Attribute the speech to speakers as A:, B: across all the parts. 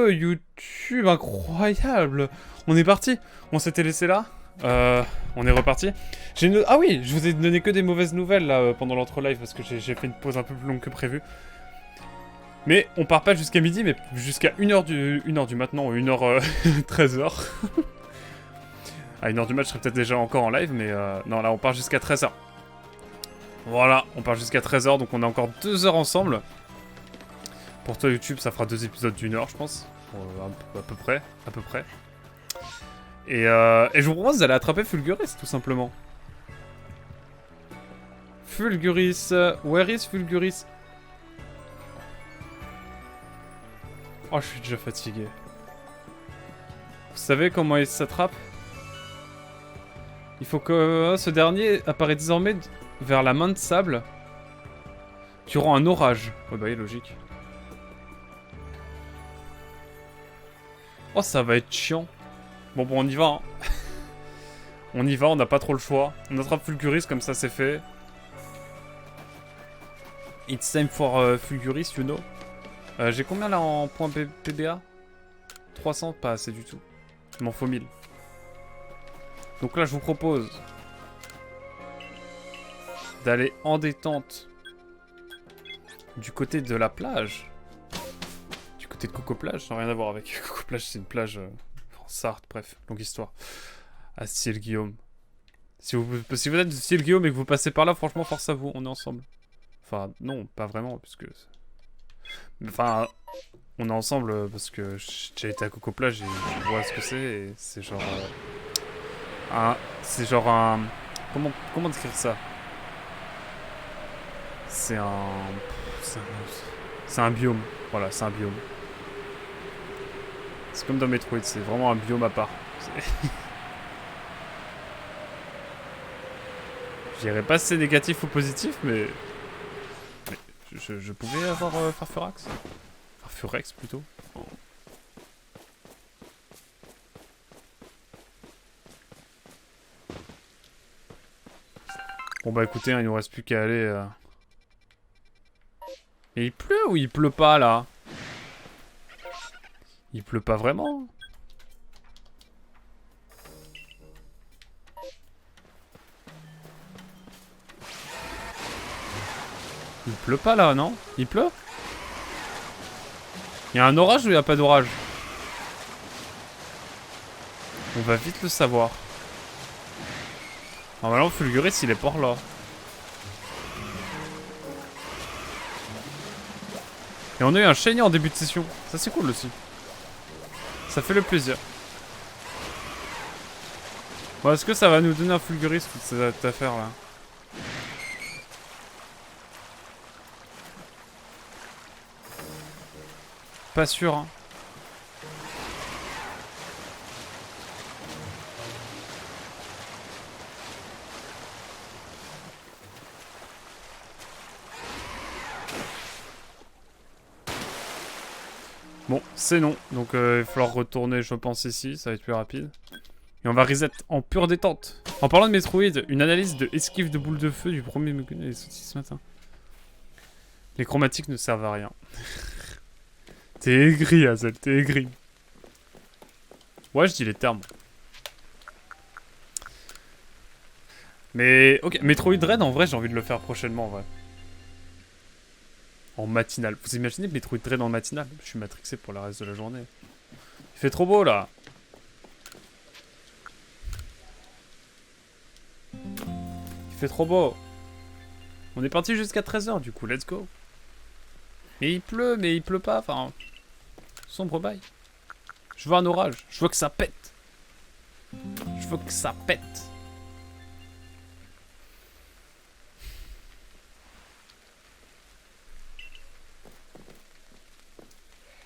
A: YouTube, incroyable. On est parti. On s'était laissé là. On est reparti. Ah oui, je vous ai donné que des mauvaises nouvelles là pendant l'entre-live parce que j'ai fait une pause un peu plus longue que prévu. Mais on part pas jusqu'à midi, mais jusqu'à 1h du matin, ou 1h 13h. À 1h du match, je serais peut-être déjà encore en live, mais non, là on part jusqu'à 13h. Voilà, on part jusqu'à 13h, donc on a encore 2 heures ensemble. Pour toi YouTube, ça fera 2 épisodes d'1 heure, je pense. À peu près, à peu près. Et je vous propose d'aller attraper Fulguris, tout simplement. Fulguris, where is Fulguris? Oh, je suis déjà fatigué. Vous savez comment il s'attrape? Il faut que ce dernier apparaît désormais vers la main de sable durant un orage. Ouais bah oui, logique. Oh, ça va être chiant. Bon, on y va, hein. On y va, on n'a pas trop le choix. On attrape Fulguris, comme ça c'est fait. It's time for Fulguris, you know. J'ai combien là en points PBA? 300, pas assez du tout. Il m'en faut 1000. Donc là, je vous propose d'aller en détente du côté de la plage. Du côté de Coco Plage, ça n'a rien à voir avec Coco Plage, c'est une plage en Sarthe, bref, longue histoire. À Ciel-Guillaume. Si vous êtes de Ciel-Guillaume et que vous passez par là, franchement, force à vous, on est ensemble. Enfin, non, pas vraiment, puisque... Enfin, on est ensemble parce que j'ai été à Coco Plage et je vois ce que c'est, et c'est genre... c'est genre un... Comment décrire ça? C'est un... C'est un biome. Voilà, c'est un biome. C'est comme dans Metroid, c'est vraiment un biome à part. Je dirais pas si c'est négatif ou positif, mais... Je pouvais avoir Farfurax. Farfurex, plutôt. Oh. Bon bah écoutez, hein, il nous reste plus qu'à aller... Et il pleut ou il pleut pas, là? Il pleut pas vraiment. Il pleut pas, là, non? Il pleut? Il y a un orage ou il y a pas d'orage? On va vite le savoir. Normalement, Fulguris, il est pas là. Et on a eu un shiny en début de session. Ça, c'est cool aussi. Ça fait le plaisir. Bon, est-ce que ça va nous donner un Fulguris, toute cette affaire-là? Pas sûr, hein. Bon, c'est non. Donc il va falloir retourner, je pense, ici. Ça va être plus rapide. Et on va reset en pure détente. En parlant de Metroid, une analyse de esquive de boule de feu du premier est sortie ce matin. Les chromatiques ne servent à rien. T'es aigri, Hazel, t'es aigri. Ouais, je dis les termes. Mais, ok, Metroid Dread, en vrai, j'ai envie de le faire prochainement, en vrai. En matinale. Vous imaginez Metroid Dread en matinale? Je suis matrixé pour le reste de la journée. Il fait trop beau, là. Il fait trop beau. On est parti jusqu'à 13h, du coup, let's go. Mais il pleut pas, enfin... Sombre bail. Je veux un orage. Je veux que ça pète. Je veux que ça pète.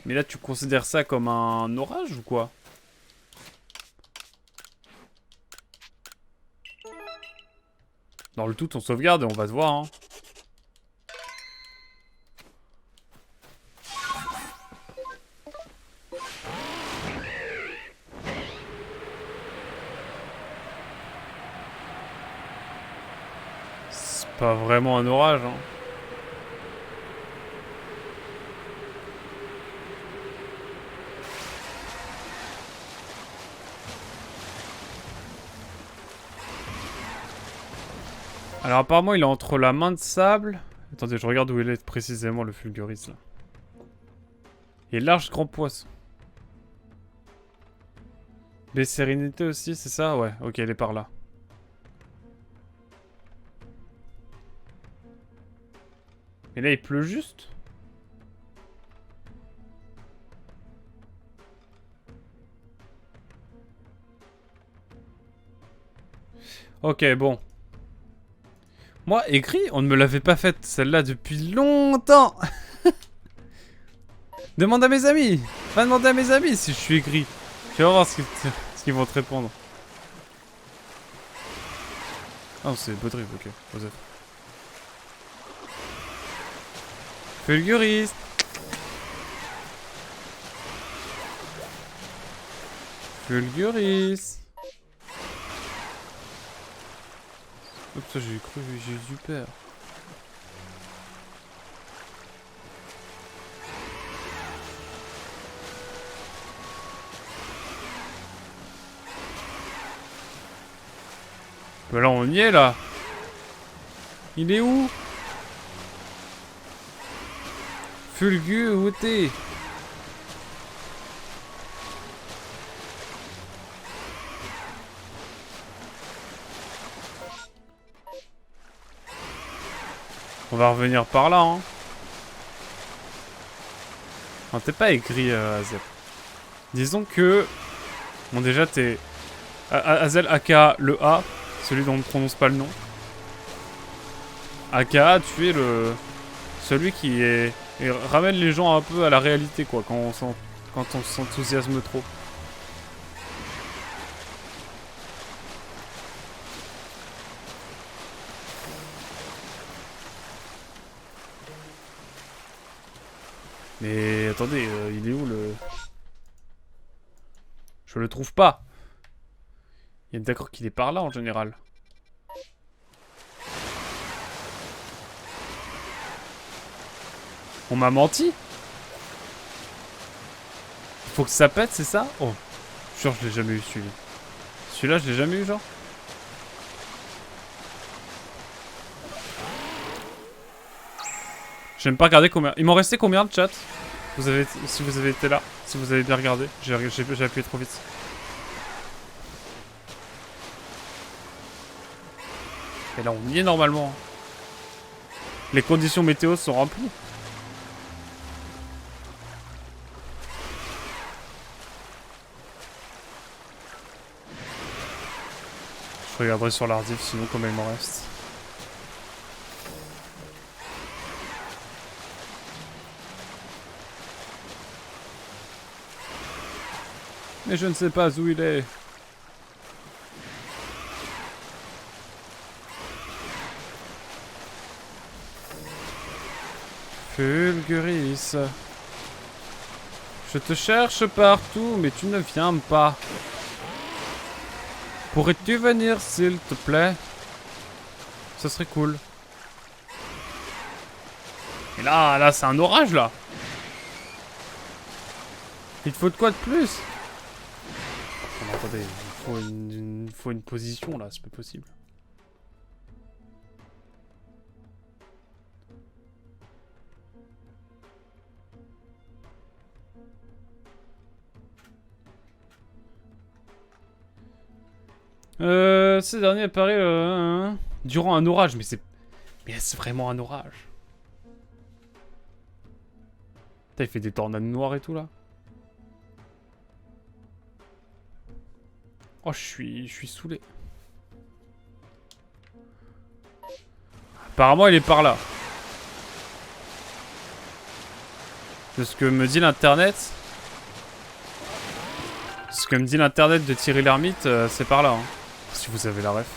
A: Mais là, tu considères ça comme un orage ou quoi? Dans le tout, on sauvegarde et on va se voir, hein. C'est pas vraiment un orage, hein. Alors apparemment il est entre la main de sable. Attendez, je regarde où il est précisément le Fulguris là. Et large grand poisson. Les sérénités aussi, c'est ça? Ouais, ok, elle est par là. Et là il pleut juste? Ok, bon. Moi, écrit, on ne me l'avait pas faite celle-là depuis longtemps. Demande à mes amis. Va demander à mes amis si je suis aigri. Tu vas voir ce qu'ils vont te répondre. Ah, c'est Baudrive, ok. Joseph. Fulguris. Fulguris. Oups, j'ai cru, j'ai eu peur. Bah là, on y est, là. Il est où? Fulgu, où t'es? On va revenir par là, hein. Non, t'es pas aigri, Azel. Disons que... Bon, déjà, t'es... Azel, aka le A, celui dont on ne prononce pas le nom. Aka, tu es le... Celui qui est... et ramène les gens un peu à la réalité, quoi, quand on s'enthousiasme trop. Mais attendez, il est où le... Je le trouve pas. Il est d'accord qu'il est par là en général. On m'a menti? Faut que ça pète, c'est ça? Oh, jure, je l'ai jamais eu celui-là. Celui-là, je l'ai jamais eu, genre? J'ai même pas regardé combien... Il m'en restait combien de chat? Si vous avez été là, si vous avez bien regardé. J'ai appuyé trop vite. Et là, on y est normalement. Les conditions météo sont remplies. Je regarderai sur l'ardif, sinon combien il m'en reste. Mais je ne sais pas où il est. Fulguris. Je te cherche partout, mais tu ne viens pas. Pourrais-tu venir, s'il te plaît? Ce serait cool. Et là, c'est un orage, là. Il te faut de quoi de plus? Oh, attendez, il faut une position, là, c'est pas possible. Ce dernier apparaît durant un orage, mais c'est... Mais est-ce vraiment un orage? Putain, il fait des tornades noires et tout, là. Oh, je suis saoulé. Apparemment, il est par là. De ce que me dit l'internet... Ce que me dit l'internet de Thierry Lhermitte, c'est par là. Hein. Si vous avez la ref.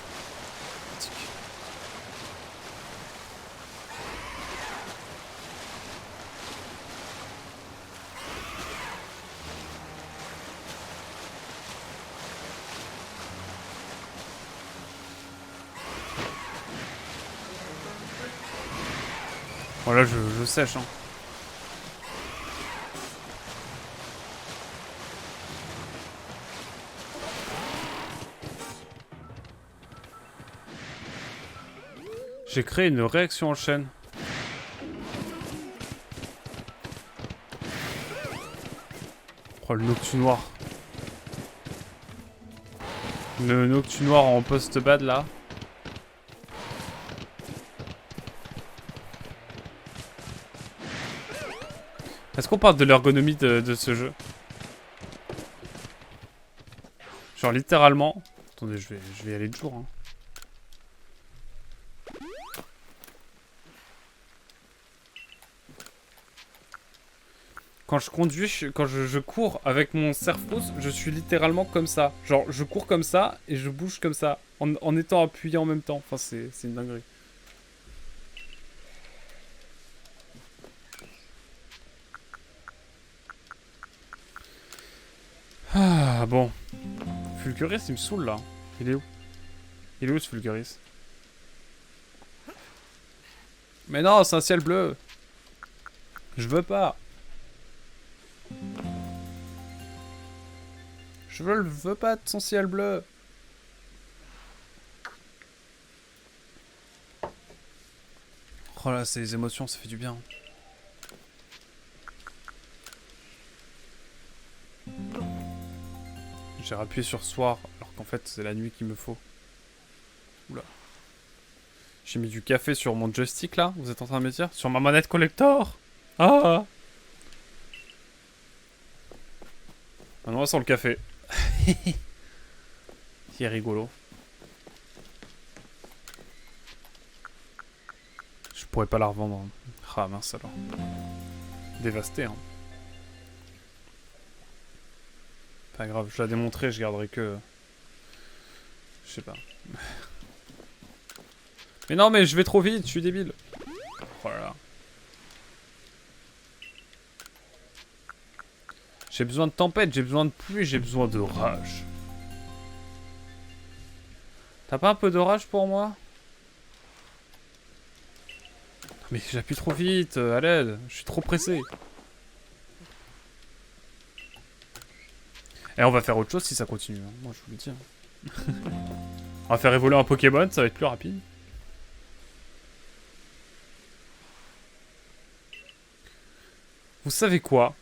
A: Bon là je sèche hein. J'ai créé une réaction en chaîne. Oh, le Noctu noir. Le Noctu noir en post-bad là. Est-ce qu'on parle de l'ergonomie de ce jeu? Genre littéralement. Attendez, je vais y aller de jour. Hein. Quand je conduis, quand je cours avec mon Surfos, je suis littéralement comme ça. Genre, je cours comme ça et je bouge comme ça. En étant appuyé en même temps. Enfin, c'est une dinguerie. Ah, bon. Fulguris, il me saoule là. Il est où? Il est où ce Fulguris? Mais non, c'est un ciel bleu. Je veux pas. Je veux pas de son ciel bleu. Oh là, c'est les émotions, ça fait du bien. J'ai appuyé sur soir, alors qu'en fait, c'est la nuit qu'il me faut. Oula. J'ai mis du café sur mon joystick là, vous êtes en train de me dire? Sur ma manette collector. Ah. Maintenant, on sent le café. C'est rigolo. Je pourrais pas la revendre. Ah mince alors. Dévasté hein. Pas grave, je la démontrerai, je garderai que... Je sais pas. Mais non mais je vais trop vite, je suis débile. Oh là là. J'ai besoin de tempête, j'ai besoin de pluie, j'ai besoin de rage. T'as pas un peu de rage pour moi? Mais j'appuie trop vite, à l'aide, je suis trop pressé. Et on va faire autre chose si ça continue, hein. Moi je vous le dis. Hein. On va faire évoluer un Pokémon, ça va être plus rapide. Vous savez quoi?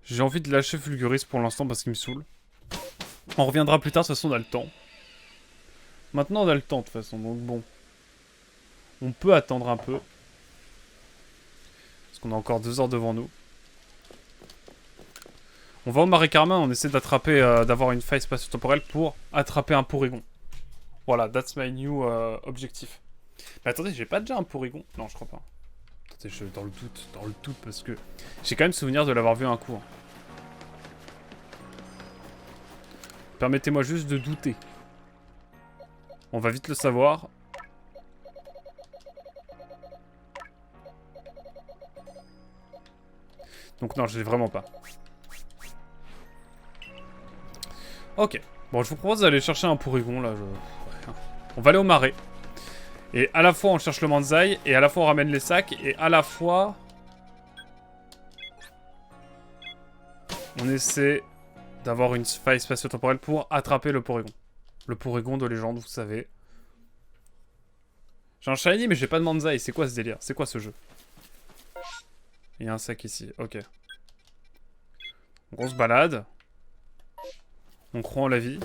A: J'ai envie de lâcher Fulguris pour l'instant parce qu'il me saoule. On reviendra plus tard, de toute façon on a le temps. Maintenant on a le temps de toute façon, donc bon. On peut attendre un peu. Parce qu'on a encore 2 heures devant nous. On va au Marais Carmin, on essaie d'attraper, d'avoir une faille spatio-temporelle pour attraper un Porygon. Voilà, that's my new objectif. Mais attendez, j'ai pas déjà un Porygon? Non, je crois pas. Attendez, je dans le doute, parce que j'ai quand même souvenir de l'avoir vu un coup. Hein. Permettez-moi juste de douter. On va vite le savoir. Donc non, je l'ai vraiment pas. Ok. Bon, je vous propose d'aller chercher un Porygon, là. On va aller au Marais. Et à la fois, on cherche le Manzai, et à la fois, on ramène les sacs, et à la fois... On essaie d'avoir une faille spatio-temporelle pour attraper le Porygon. Le Porygon de légende, vous savez. J'ai un shiny, mais j'ai pas de Manzai. C'est quoi ce délire? C'est quoi ce jeu? Il y a un sac ici. Ok. On se balade. On croit en la vie.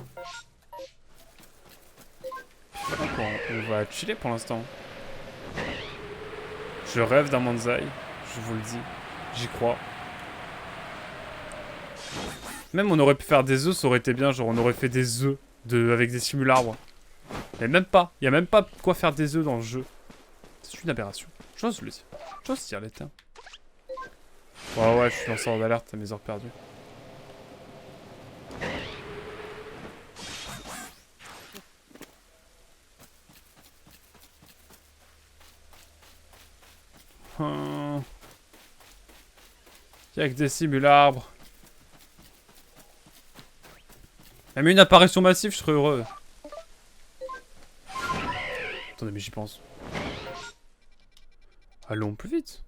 A: On va chiller pour l'instant. Je rêve d'un Manzai. Je vous le dis. J'y crois. Même on aurait pu faire des œufs, ça aurait été bien. Genre on aurait fait des œufs avec des simularbres. Mais même pas. Il y a même pas quoi faire des œufs dans le jeu. C'est une aberration. J'ose le dire. J'ose dire les termes. Ouais, je suis lanceur d'alerte à mes heures perdues. Y'a que des simularbres. Même une apparition massive, je serais heureux. Attendez, mais j'y pense. Allons plus vite.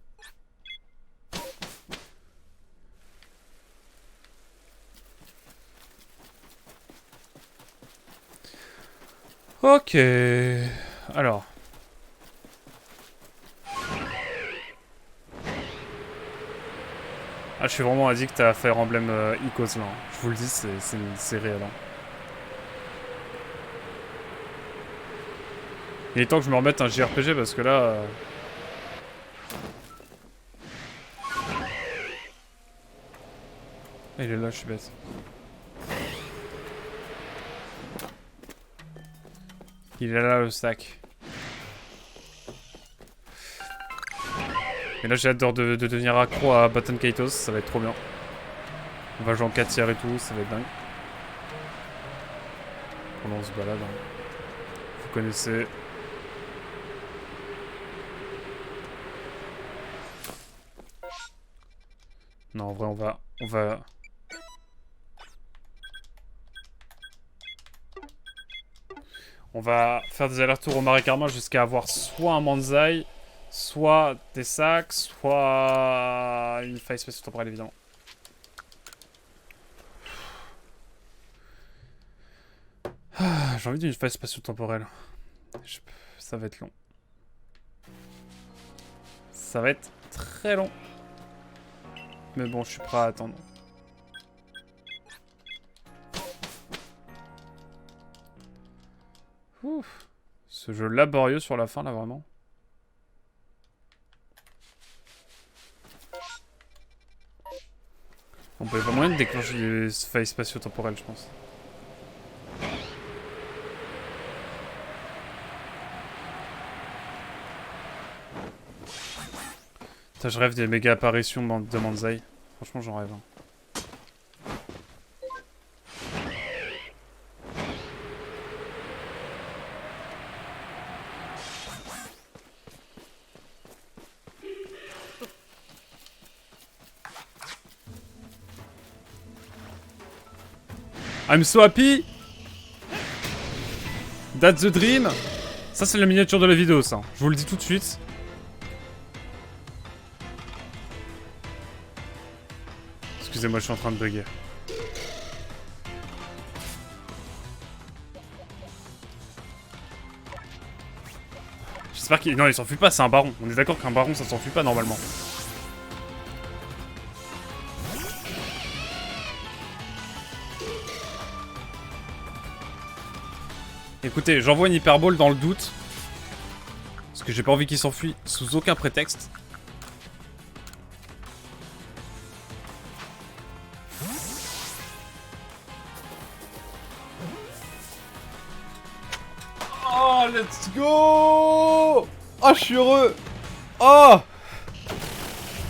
A: Ok. Alors. Ah, je suis vraiment addict à Fire Emblem Icos là. Je vous le dis, c'est réel. Hein. Il est temps que je me remette un JRPG parce que là... Il est là, je suis bête. Il est là le sac. Et là j'ai hâte de devenir accro à Baton Kaitos, ça va être trop bien. On va jouer en 4 tiers et tout, ça va être dingue. Pendant on se balade. Hein. Vous connaissez. Non en vrai on va faire des allers-retours au Marais Karma jusqu'à avoir soit un Manzai, soit des sacs, soit une faille spatio-temporelle évidemment. Ah, j'ai envie d'une faille spatio-temporelle. Ça va être long. Ça va être très long. Mais bon, je suis prêt à attendre. Ouf. Ce jeu laborieux sur la fin, là, vraiment. On peut pas moyen de déclencher des failles spatio-temporelles, je pense. Putain, je rêve des méga apparitions de Manzai. Franchement, j'en rêve. Hein. I'm so happy. That's the dream. Ça, c'est la miniature de la vidéo, ça. Je vous le dis tout de suite. Excusez-moi, je suis en train de bugger. J'espère qu'il... Non, il s'enfuit pas, c'est un baron. On est d'accord qu'un baron, ça s'enfuit pas, normalement. Écoutez, j'envoie une hyperbole dans le doute. Parce que j'ai pas envie qu'il s'enfuit sous aucun prétexte. Oh, let's go! Oh, je suis heureux! Oh!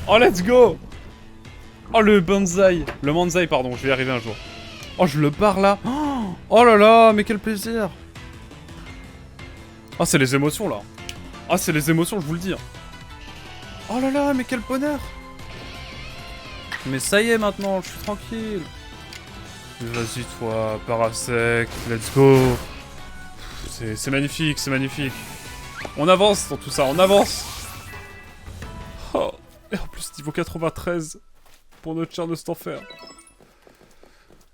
A: Oh, let's go! Oh, le bonsaï! Le manzai, pardon, je vais y arriver un jour. Oh, je le barre là! Oh là là, mais quel plaisir! Oh, c'est les émotions là! Ah, c'est les émotions, je vous le dis. Oh là là, mais quel bonheur! Mais ça y est maintenant, je suis tranquille. Vas-y toi, Parasec, let's go. C'est magnifique, c'est magnifique. On avance dans tout ça, on avance. Oh, et en plus niveau 93 pour notre cher Nostenfer.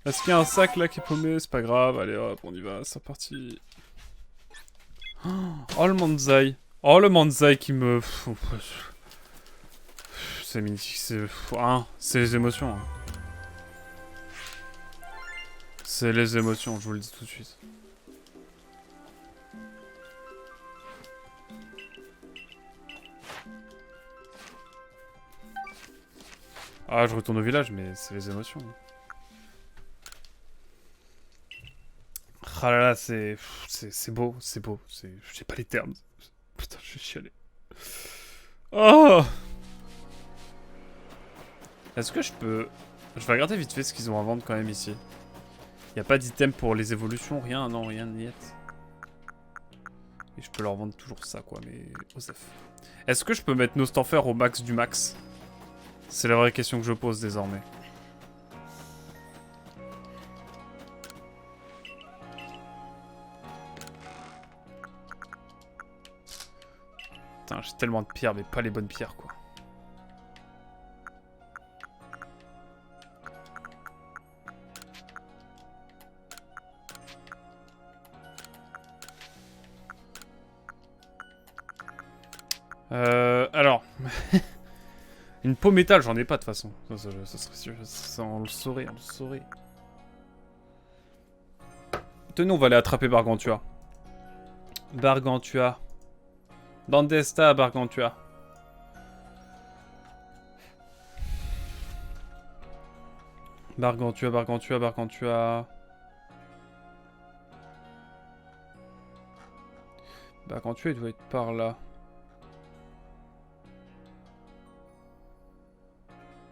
A: Est-ce qu'il y a un sac là qui est paumé? C'est pas grave, allez hop, on y va, c'est parti. Oh le Manzai. Oh le Manzai qui me... C'est magnifique, c'est les émotions. Hein. C'est les émotions, je vous le dis tout de suite. Ah, je retourne au village, mais c'est les émotions. Ah là là, c'est beau, c'est beau. J'ai pas les termes. Putain, je vais chialer. Oh! Est-ce que je peux... Je vais regarder vite fait ce qu'ils ont à vendre quand même ici. Y a pas d'item pour les évolutions, rien, non, rien niet. Et je peux leur vendre toujours ça, quoi, mais... Osef. Est-ce que je peux mettre Nostenfer au max du max? C'est la vraie question que je pose désormais. Putain, j'ai tellement de pierres, mais pas les bonnes pierres, quoi. Alors... Une peau métal, j'en ai pas de toute façon. Ça serait sûr, on le saurait, on le saurait. Tenez, on va aller attraper Bargantua. Bargantua. Dandesta, Bargantua. Bargantua, Bargantua, Bargantua. Bargantua, il doit être par là.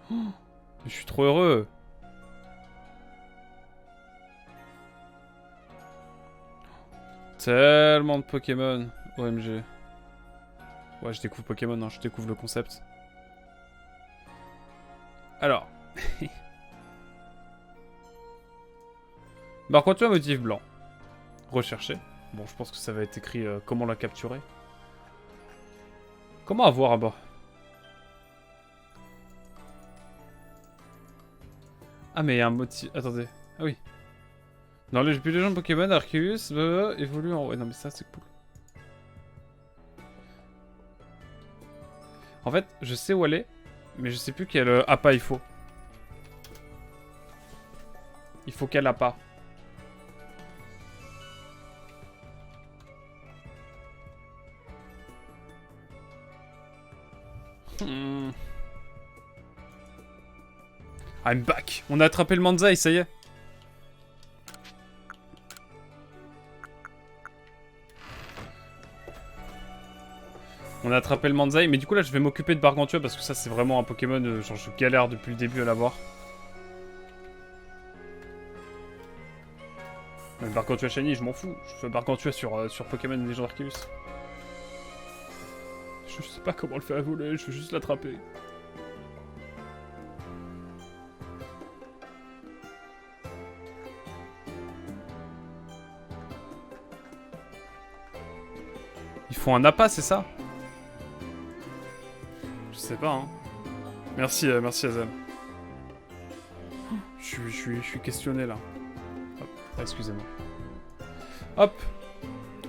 A: Oh, je suis trop heureux. Tellement de Pokémon. OMG. Ouais, je découvre Pokémon, hein, je découvre le concept. Alors. Bargantua motif blanc. Rechercher. Bon, je pense que ça va être écrit comment la capturer. Comment avoir à bas? Ah, mais il y a un motif... Attendez. Ah oui. Dans les plus légendes Pokémon, Arceus évolue en... Ouais, non, mais ça, c'est cool. En fait, je sais où aller, mais je sais plus quel appât il faut. Il faut quel appât. I'm back. On a attrapé le Manzai, ça y est. On a attrapé le Manzai, mais du coup là je vais m'occuper de Bargantua parce que ça c'est vraiment un Pokémon, genre je galère depuis le début à l'avoir. Mais Bargantua Shiny, je m'en fous. Je fais Bargantua sur Pokémon Legend Arceus. Je sais pas comment le faire évoluer, je veux juste l'attraper. Ils font un appât, c'est ça? Je sais pas, hein. Merci, merci Azam. Je suis questionné là. Hop, ah, excusez-moi. Hop.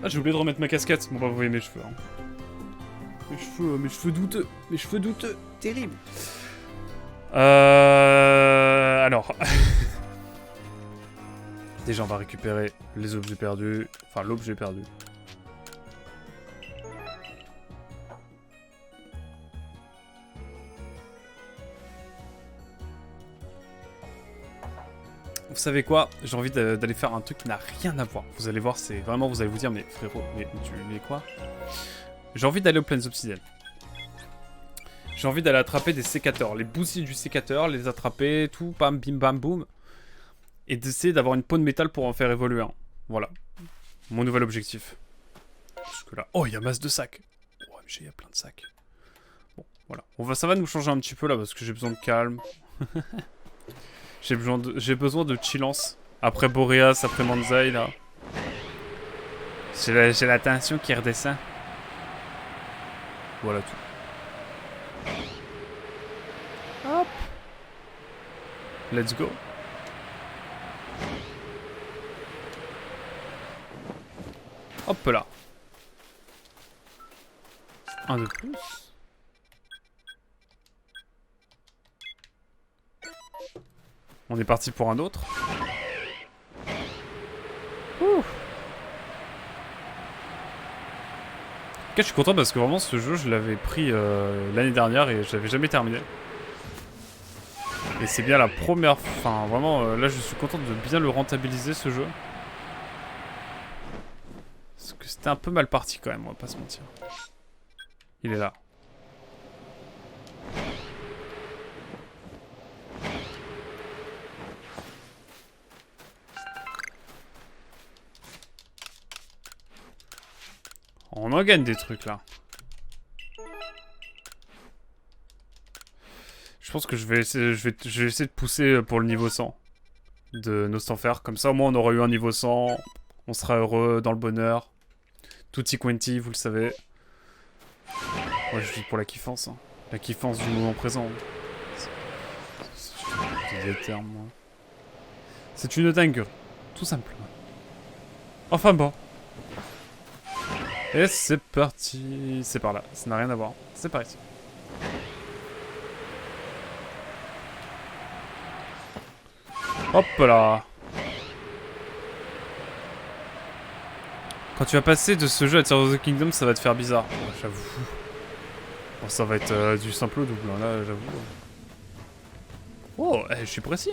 A: Ah, j'ai oublié de remettre ma casquette. Bon bah vous voyez mes cheveux. Hein. Mes cheveux douteux. Mes cheveux douteux. Terrible. Alors. Déjà on va récupérer les objets perdus. Enfin l'objet perdu. Vous savez quoi? J'ai envie d'aller faire un truc qui n'a rien à voir. Vous allez voir, c'est vraiment, vous allez vous dire, mais frérot, mais quoi? J'ai envie d'aller aux plaines obsidiennes. J'ai envie d'aller attraper des sécateurs. Les bousiers du sécateur, les attraper, tout, bam, bim, bam, boum. Et d'essayer d'avoir une peau de métal pour en faire évoluer un. Voilà. Mon nouvel objectif. Jusque là. Oh, il y a masse de sacs. Oh, il y a plein de sacs. Bon, voilà. Ça va nous changer un petit peu là parce que j'ai besoin de calme. J'ai besoin de chillance. Après Boreas, après Manzai, là. J'ai la tension qui redescend. Voilà tout. Hop. Let's go. Hop là. Un de plus. On est parti pour un autre. Ouh. En tout cas, je suis content parce que vraiment ce jeu, je l'avais pris l'année dernière et je l'avais jamais terminé. Et c'est bien la première... Enfin, vraiment, là, je suis content de bien le rentabiliser, ce jeu. Parce que c'était un peu mal parti quand même, on va pas se mentir. Il est là. On en gagne des trucs là. Je pense que je vais essayer de pousser pour le niveau 100 de Nostanfer. Comme ça au moins on aura eu un niveau 100. On sera heureux, dans le bonheur. Tutti quanti, vous le savez. Moi je dis pour la kiffance. Hein. La kiffance du moment présent. C'est des termes, moi. C'est une dinguerie. Tout simplement. Enfin bon. Et c'est parti. C'est par là. Ça n'a rien à voir. C'est par ici. Hop là. Quand tu vas passer de ce jeu à Tears of the Kingdom, ça va te faire bizarre. Ouais, j'avoue. Bon, ça va être du simple au double, hein, là, j'avoue. Oh, je suis précis.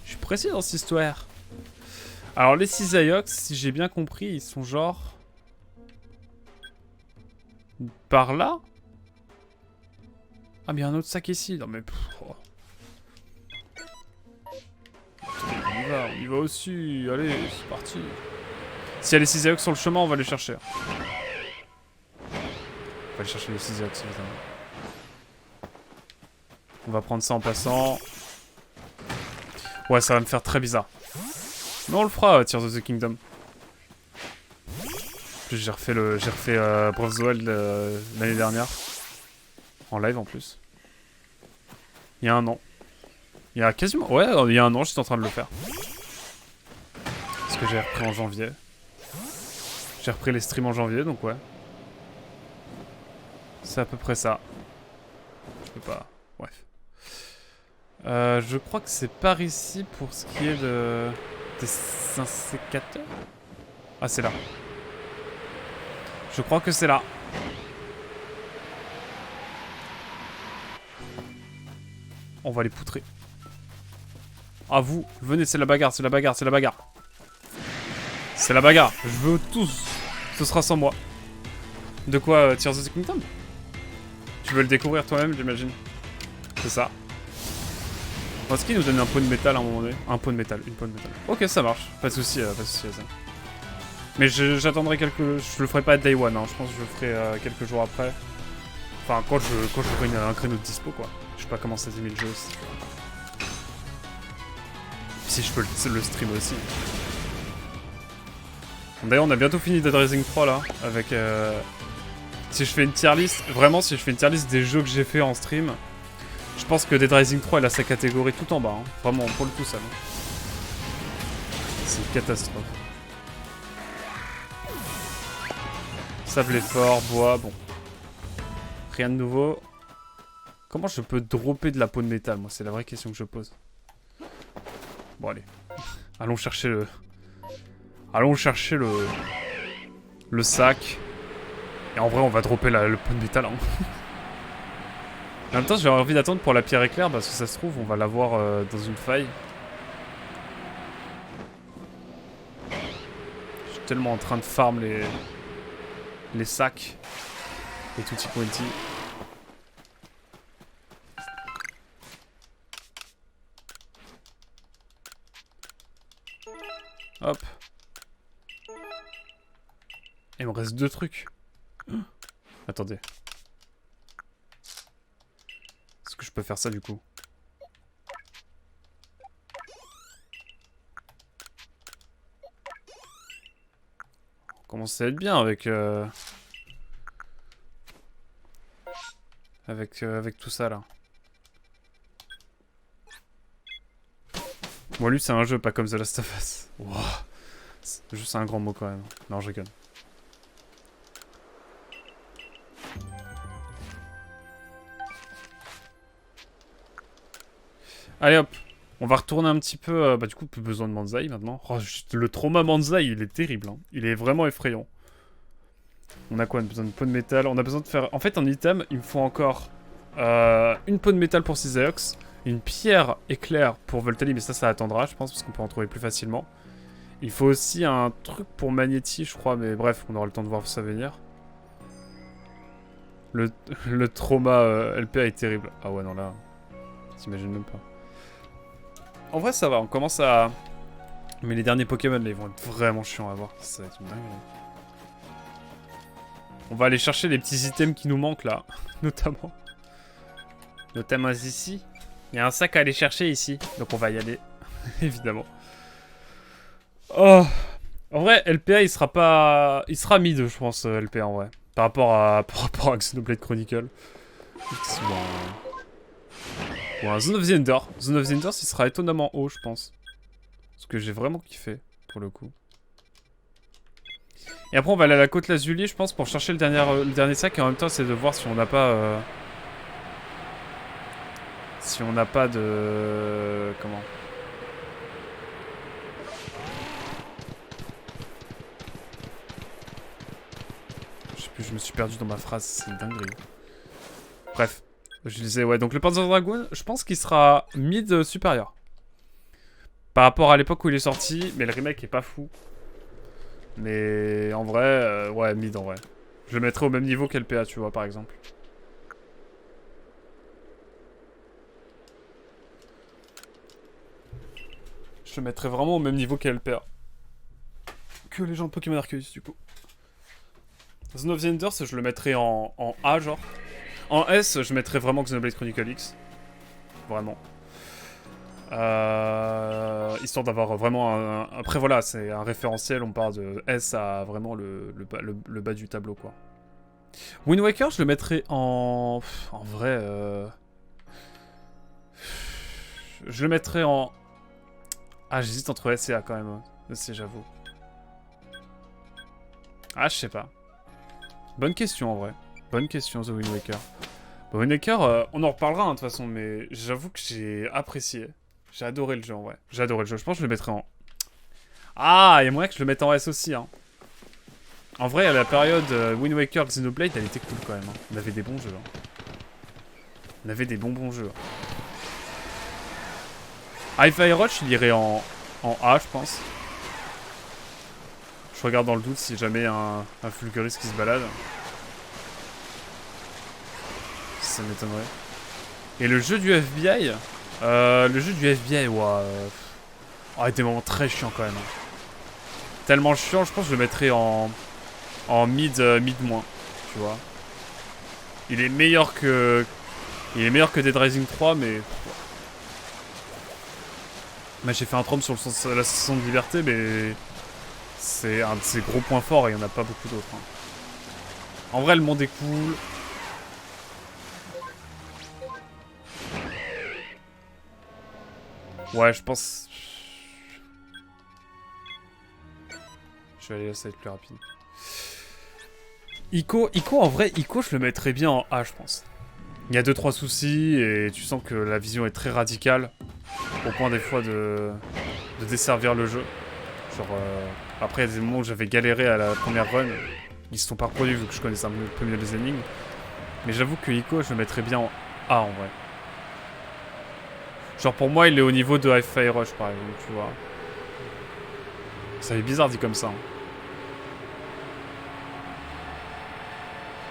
A: Je suis précis dans cette histoire. Alors, les Cisaiox, si j'ai bien compris, ils sont genre... par là. Ah, mais il y a un autre sac ici. Non, mais... oh. On y va aussi. Allez, c'est parti. S'il y a les Cisaiox sur le chemin, on va les chercher. On va aller chercher les Cisaiox, évidemment. On va prendre ça en passant. Ouais, ça va me faire très bizarre. Mais on le fera, Tears of the Kingdom. En plus, j'ai refait Breath of the Wild l'année dernière. En live, en plus. Il y a un an. Il y a quasiment... ouais, il y a un an, j'étais en train de le faire. Parce que j'ai repris en janvier. J'ai repris les streams en janvier, donc ouais. C'est à peu près ça. Je peux pas... bref. Je crois que c'est par ici pour ce qui est de... des insécateurs. Ah, c'est là. Je crois que c'est là. On va les poutrer. Ah, vous, venez, c'est la bagarre, c'est la bagarre, c'est la bagarre. C'est la bagarre. Je veux tous. Ce sera sans moi. De quoi, Tears of the Kingdom? Tu veux le découvrir toi-même, j'imagine. C'est ça. Est-ce qu'il nous donne un pot de métal à un moment donné? Un pot de métal, une pot de métal. Ok, ça marche. Pas de soucis à ça. Mais j'attendrai quelques... je le ferai pas Day One, hein. Je pense que je le ferai quelques jours après. Enfin, quand j'aurai un créneau de dispo, quoi. Je sais pas comment ça s'est le jeu aussi. Si je peux le stream aussi. D'ailleurs, on a bientôt fini Dead Rising 3, là. Avec... si je fais une tier list... vraiment, si je fais une tier list des jeux que j'ai fait en stream... je pense que Dead Rising 3, il a sa catégorie tout en bas. Hein. Vraiment, pour le coup, ça. C'est une catastrophe. Sable fort, bois, bon. Rien de nouveau. Comment je peux dropper de la peau de métal, moi? C'est la vraie question que je pose. Bon, allez. Allons chercher le... allons chercher le sac. Et en vrai, on va dropper le pot de métal. Hein. En même temps, j'ai envie d'attendre pour la pierre éclair parce que ça se trouve, on va l'avoir dans une faille. Je suis tellement en train de farm les sacs et tutti quanti. Hop. Il me reste 2 trucs. Attendez. Est-ce que je peux faire ça du coup? On commence à être bien avec... avec tout ça là. Bon, lui c'est un jeu pas comme The Last of Us. Wow. Juste un grand mot quand même. Non, je rigole. Allez hop, on va retourner un petit peu, bah du coup plus besoin de Manzai maintenant. Oh, le trauma Manzai il est terrible, hein. Il est vraiment effrayant. On a quoi? On a besoin de peau de métal, on a besoin de faire... en fait en item, il me faut encore une peau de métal pour Cisaiox, une pierre éclair pour Voltali, mais ça attendra je pense parce qu'on peut en trouver plus facilement. Il faut aussi un truc pour Magnéti je crois, mais bref, on aura le temps de voir ça venir. Le trauma LPA est terrible. Ah ouais non là, t'imagines même pas. En vrai, ça va, on commence à... mais les derniers Pokémon, là, ils vont être vraiment chiants à voir. Ça va être une dinguerie. On va aller chercher les petits items qui nous manquent, là. Notamment ici. Il y a un sac à aller chercher ici. Donc on va y aller. Évidemment. Oh. En vrai, LPA, il sera pas... il sera mid, je pense, LPA, en vrai. Par rapport à Xenoblade Chronicle. Ou un Zone of the Ender. Zone of the Ender, il sera étonnamment haut, je pense. Parce que j'ai vraiment kiffé, pour le coup. Et après, on va aller à la côte Lazuli, je pense, pour chercher le dernier sac. Et en même temps, c'est de voir si on n'a pas... si on n'a pas de... Comment? Je sais plus, je me suis perdu dans ma phrase, c'est une dinguerie. Bref, je disais, ouais, donc le Panzer Dragoon, je pense qu'il sera mid supérieur. Par rapport à l'époque où il est sorti, mais le remake est pas fou. Mais en vrai, ouais, mid en vrai. Je le mettrais au même niveau qu'LPA, tu vois, par exemple. Je le mettrais vraiment au même niveau qu'LPA. Que les gens de Pokémon Arceus, du coup. Zone of the Enders, je le mettrais en A, genre. En S, je mettrais vraiment Xenoblade Chronicle X. Vraiment. Histoire d'avoir vraiment un... Après, voilà, c'est un référentiel. On part de S à vraiment le bas du tableau, quoi. Wind Waker, je le mettrais en... En vrai... Je le mettrais en... Ah, j'hésite entre S et A, quand même. S, j'avoue. Ah, je sais pas. Bonne question, en vrai. Bonne question, The Wind Waker. Bah, Wind Waker, on en reparlera, hein, de toute façon, mais j'avoue que j'ai apprécié. J'ai adoré le jeu, en vrai. J'ai adoré le jeu. Je pense que je le mettrais en... Ah, il y a moyen que je le mette en S aussi, hein. En vrai, à la période Wind Waker, Xenoblade, elle était cool, quand même. Hein. On avait des bons jeux. Hein. On avait des bons jeux. Hi-Fi Rush, il irait en A, je pense. Je regarde dans le doute si jamais un Fulguris qui se balade. Ça m'étonnerait. Et le jeu du FBI, ouah, oh, il était vraiment très chiant quand même. Tellement chiant, je pense que je le mettrais en mid moins, tu vois. Il est meilleur que Dead Rising 3, mais j'ai fait un trompe sur la sensation de liberté, mais c'est un de ses gros points forts et il n'y en a pas beaucoup d'autres. Hein. En vrai, le monde est cool. Ouais, je pense... Je vais aller essayer d'être plus rapide. Ico, en vrai, je le mettrais bien en A, je pense. Il y a 2-3 soucis et tu sens que la vision est très radicale. Au point des fois de desservir le jeu. Genre, après, il y a des moments où j'avais galéré à la première run. Ils se sont pas reproduits vu que je connaissais un peu mieux les énigmes. Mais j'avoue que Ico, je le mettrais bien en A, en vrai. Genre, pour moi, il est au niveau de Hi-Fi Rush, par exemple, tu vois. Ça fait bizarre dit comme ça. Hein.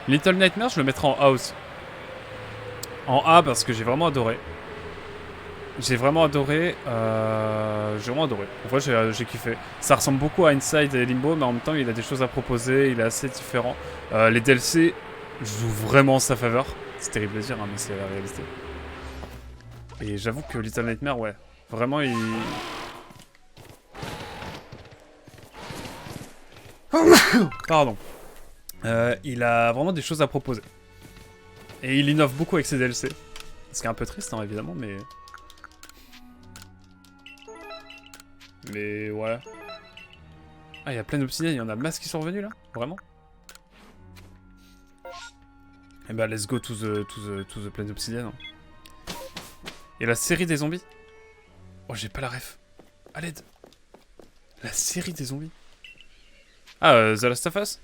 A: Little Nightmares, je le mettrai en A aussi. En A parce que j'ai vraiment adoré. J'ai vraiment adoré. En vrai, j'ai kiffé. Ça ressemble beaucoup à Inside et Limbo, mais en même temps, il a des choses à proposer. Il est assez différent. Les DLC jouent vraiment en sa faveur. C'est terrible à dire, hein, mais c'est la réalité. Et j'avoue que Little Nightmare, ouais. Vraiment, il... Pardon. Il a vraiment des choses à proposer. Et il innove beaucoup avec ses DLC. Ce qui est un peu triste, hein, évidemment, mais... Mais ouais. Ah, il y a plein d'obsidiennes, il y en a masse qui sont revenus là? Vraiment? Eh bah, let's go to the plaine d'obsidienne. Et la série des zombies? Oh, j'ai pas la ref. À l'aide. La série des zombies. Ah, The Last of Us?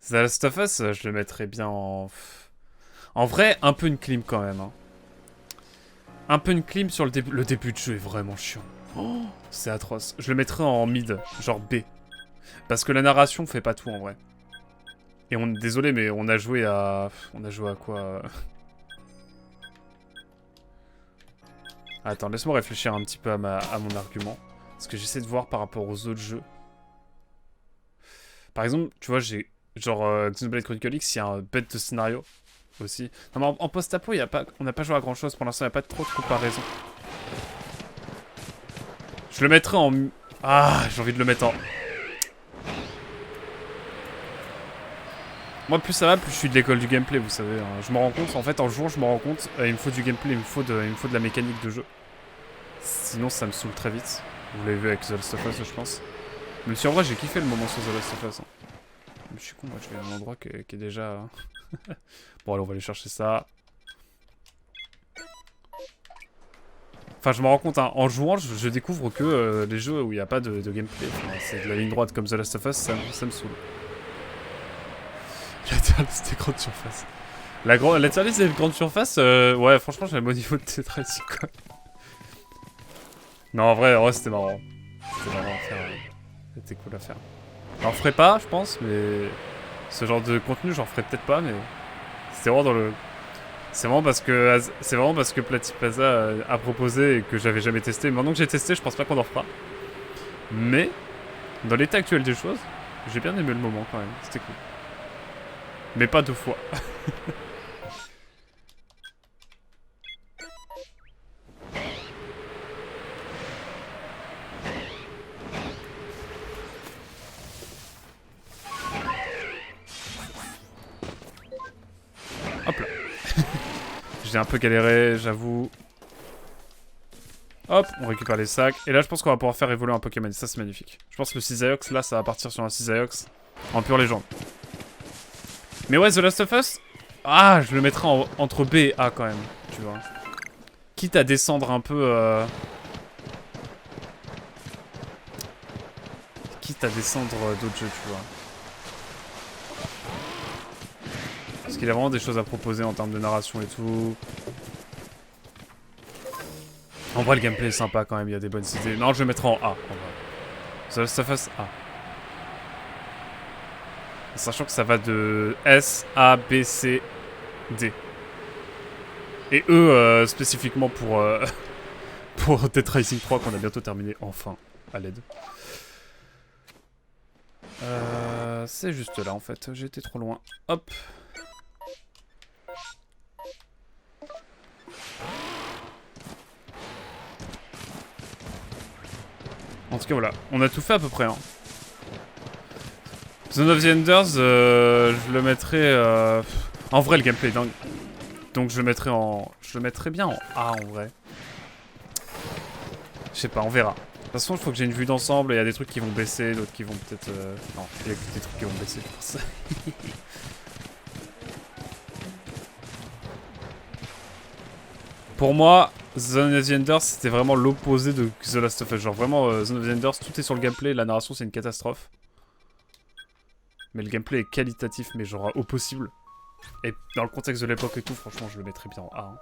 A: The Last of Us, je le mettrais bien en... En vrai, un peu une clim quand même. Hein. Un peu une clim sur le début. Le début de jeu est vraiment chiant. Oh, c'est atroce. Je le mettrais en mid, genre B. Parce que la narration fait pas tout en vrai. Et on... Désolé, mais on a joué à... On a joué à quoi? Attends, laisse-moi réfléchir un petit peu à mon argument. Parce que j'essaie de voir par rapport aux autres jeux. Par exemple, tu vois, j'ai... Genre, Xenoblade Chronicle X, il y a un bête de scénario aussi. Non, mais en post-apo, on n'a pas joué à grand-chose. Pour l'instant, il n'y a pas trop de comparaison. Je le mettrais en... Ah, j'ai envie de le mettre en... Moi, plus ça va, plus je suis de l'école du gameplay, vous savez. Hein. Je me rends compte, en fait, en jouant, je me rends compte, il me faut du gameplay, il me faut de la mécanique de jeu. Sinon, ça me saoule très vite. Vous l'avez vu avec The Last of Us, je pense. Même si en vrai, j'ai kiffé le moment sur The Last of Us. Hein. Mais je suis con, moi, je vais à un endroit qui est déjà... Bon, allez, on va aller chercher ça. Enfin, je me rends compte, hein, en jouant, je découvre que les jeux où il n'y a pas de gameplay, enfin, c'est de la ligne droite comme The Last of Us, ça me saoule. La tier list des grandes surfaces. La tier list des grandes surfaces, ouais, franchement, j'aime au niveau de T-Tracing, quoi. Non, en vrai c'était marrant. C'était marrant à faire. C'était cool à faire. J'en ferai pas, je pense, mais... Ce genre de contenu, j'en ferai peut-être pas, mais... C'était vraiment dans le... C'est vraiment parce que Platypasa a proposé et que j'avais jamais testé. Maintenant que j'ai testé, je pense pas qu'on en fera. Mais, dans l'état actuel des choses, j'ai bien aimé le moment quand même. C'était cool. Mais pas 2 fois. Hop là. J'ai un peu galéré, j'avoue. Hop, on récupère les sacs. Et là, je pense qu'on va pouvoir faire évoluer un Pokémon. Ça, c'est magnifique. Je pense que le Cisaiox, là, ça va partir sur un Cisaiox en pure légende. Mais ouais, The Last of Us, ah, je le mettrai entre B et A quand même, tu vois. Quitte à descendre un peu... Quitte à descendre d'autres jeux, tu vois. Parce qu'il a vraiment des choses à proposer en termes de narration et tout. En vrai, le gameplay est sympa quand même, il y a des bonnes idées. Non, je le mettrai en A, en vrai. The Last of Us A. Sachant que ça va de S, A, B, C, D. Et E, spécifiquement pour, pour Dead Rising 3 qu'on a bientôt terminé, enfin, à l'aide. C'est juste là en fait, j'étais trop loin. Hop. En tout cas voilà, on a tout fait à peu près. Hein. Zone of the Enders, je le mettrais... En vrai le gameplay est dingue. Donc je le mettrais en... Je le mettrais bien en A en vrai. Je sais pas, on verra. De toute façon, il faut que j'ai une vue d'ensemble. Il y a des trucs qui vont baisser, d'autres qui vont peut-être... Non, il y a des trucs qui vont baisser, je pense. Pour moi, Zone of the Enders, c'était vraiment l'opposé de The Last of Us. Genre vraiment, Zone of the Enders, tout est sur le gameplay. La narration, c'est une catastrophe. Mais le gameplay est qualitatif, mais genre au possible. Et dans le contexte de l'époque et tout, franchement, je le mettrais bien en A. Hein.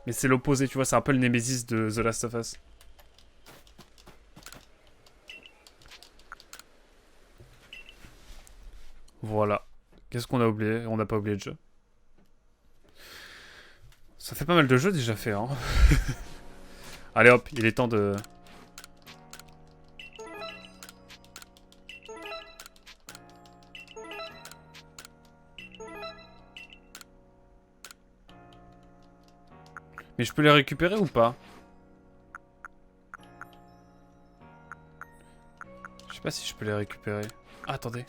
A: Mais c'est l'opposé, tu vois, c'est un peu le Nemesis de The Last of Us. Voilà. Qu'est-ce qu'on a oublié? On n'a pas oublié de jeu. Ça fait pas mal de jeux déjà fait, hein. Allez hop, il est temps de... Mais je peux les récupérer ou pas? Je sais pas si je peux les récupérer. Ah, attendez.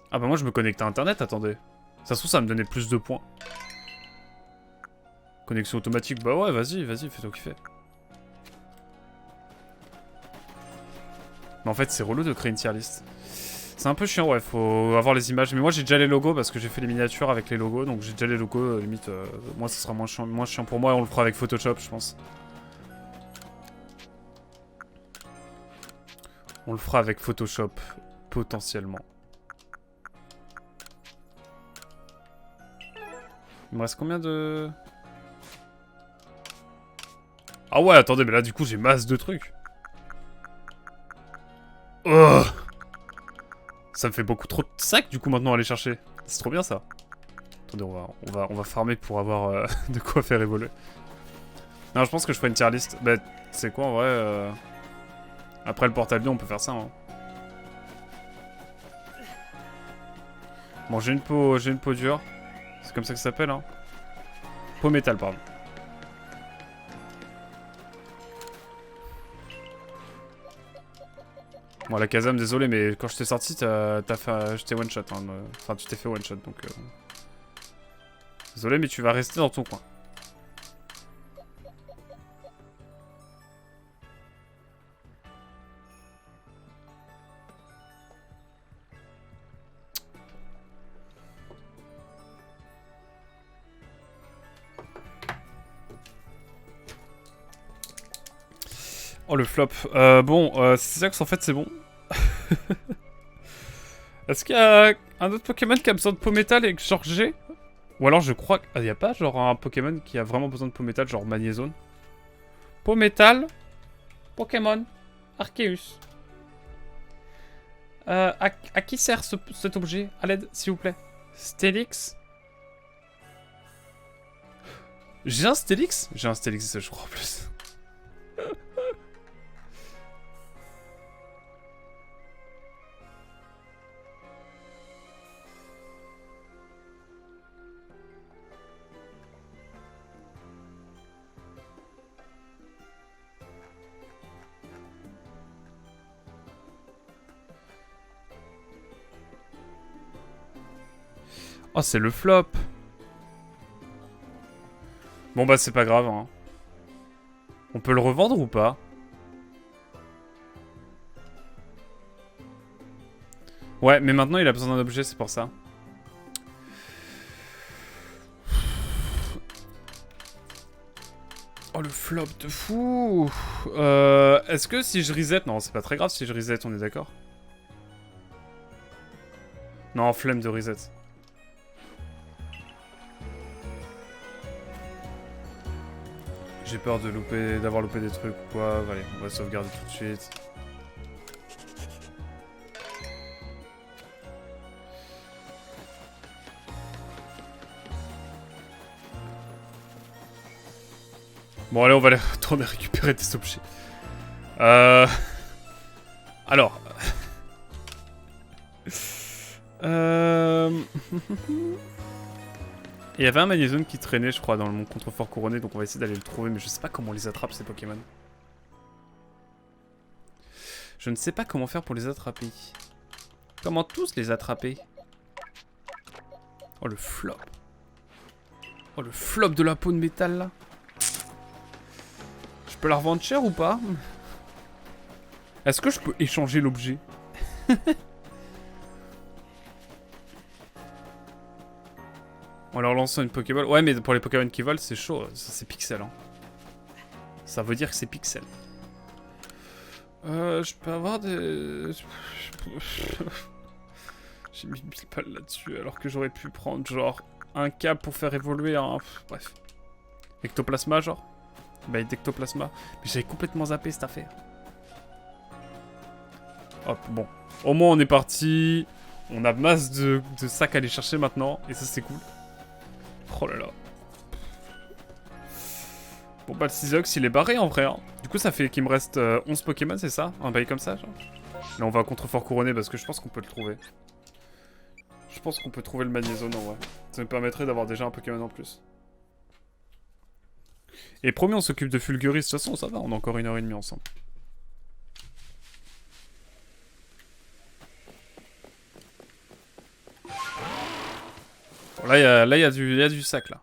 A: Ah bah moi je me connecte à internet, attendez. Ça se trouve ça me donnait plus de points. Connexion automatique, bah ouais, vas-y, fais-toi kiffer. Mais en fait c'est relou de créer une tier list. C'est un peu chiant, ouais, faut avoir les images. Mais moi j'ai déjà les logos parce que j'ai fait les miniatures avec les logos. Donc j'ai déjà les logos, limite, moi ça sera moins chiant pour moi et on le fera avec Photoshop, je pense. On le fera avec Photoshop, potentiellement. Il me reste combien de... Ah ouais, attendez, mais là du coup j'ai masse de trucs. Oh, ça me fait beaucoup trop de sacs du coup maintenant à aller chercher. C'est trop bien ça. Attendez, on va farmer pour avoir de quoi faire évoluer. Non, je pense que je ferai une tier list. Bah, c'est quoi en vrai Après le porte-avions, on peut faire ça. Hein. Bon, j'ai une peau dure. C'est comme ça que ça s'appelle, hein. Peau métal, pardon. Bon, la Kazam, désolé, mais quand je t'ai sorti, je t'ai one shot. Hein, enfin, tu t'es fait one shot, donc. Désolé, mais tu vas rester dans ton coin. Oh le flop. Bon, c'est ça que en fait c'est bon. Est-ce qu'il y a un autre Pokémon qui a besoin de peau métal et que genre j'ai? Ou alors je crois qu'il n'y a pas genre un Pokémon qui a vraiment besoin de peau métal, genre Magnézone. Peau métal. Pokémon. Arceus. À qui sert cet objet? À l'aide, s'il vous plaît. Stélix. J'ai un Stélix? J'ai un Stélix, je crois en plus. Oh, c'est le flop. Bon, bah, c'est pas grave, hein. On peut le revendre ou pas? Ouais, mais maintenant, il a besoin d'un objet, c'est pour ça. Oh, le flop de fou. Est-ce que si je reset... Non, c'est pas très grave si je reset, on est d'accord? Non, flemme de reset. J'ai peur de d'avoir loupé des trucs ou quoi. Allez, on va sauvegarder tout de suite. Bon, allez, on va aller retourner récupérer des objets. Alors. Il y avait un Magnézone qui traînait, je crois, dans mon contrefort couronné, donc on va essayer d'aller le trouver, mais je sais pas comment on les attrape, ces Pokémon. Je ne sais pas comment faire pour les attraper. Comment tous les attraper? Oh, le flop. Oh, le flop de la peau de métal, là. Je peux la revendre cher ou pas? Est-ce que je peux échanger l'objet? En leur lançant une Pokéball. Ouais, mais pour les Pokémon qui volent, c'est chaud. Ça, c'est pixel. Hein. Ça veut dire que c'est pixel. Je peux avoir des... J'ai mis 1000 balles là-dessus, alors que j'aurais pu prendre, genre, un câble pour faire évoluer un... Bref. Ectoplasma, genre. Bah, d'ectoplasma. Mais j'avais complètement zappé cette affaire. Hop, bon. Au moins, on est parti. On a masse de sacs à aller chercher maintenant. Et ça, c'est cool. Oh là là. Bon bah le Sizox il est barré en vrai hein. Du coup ça fait qu'il me reste 11 Pokémon c'est ça? Un bail comme ça genre. Là on va contre fort couronné parce que je pense qu'on peut le trouver. Je pense qu'on peut trouver le Magnézone en vrai. Ça me permettrait d'avoir déjà un Pokémon en plus. Et promis on s'occupe de Fulguris, de toute façon ça va, on a encore 1h30 ensemble. Bon, là il y a du sac là.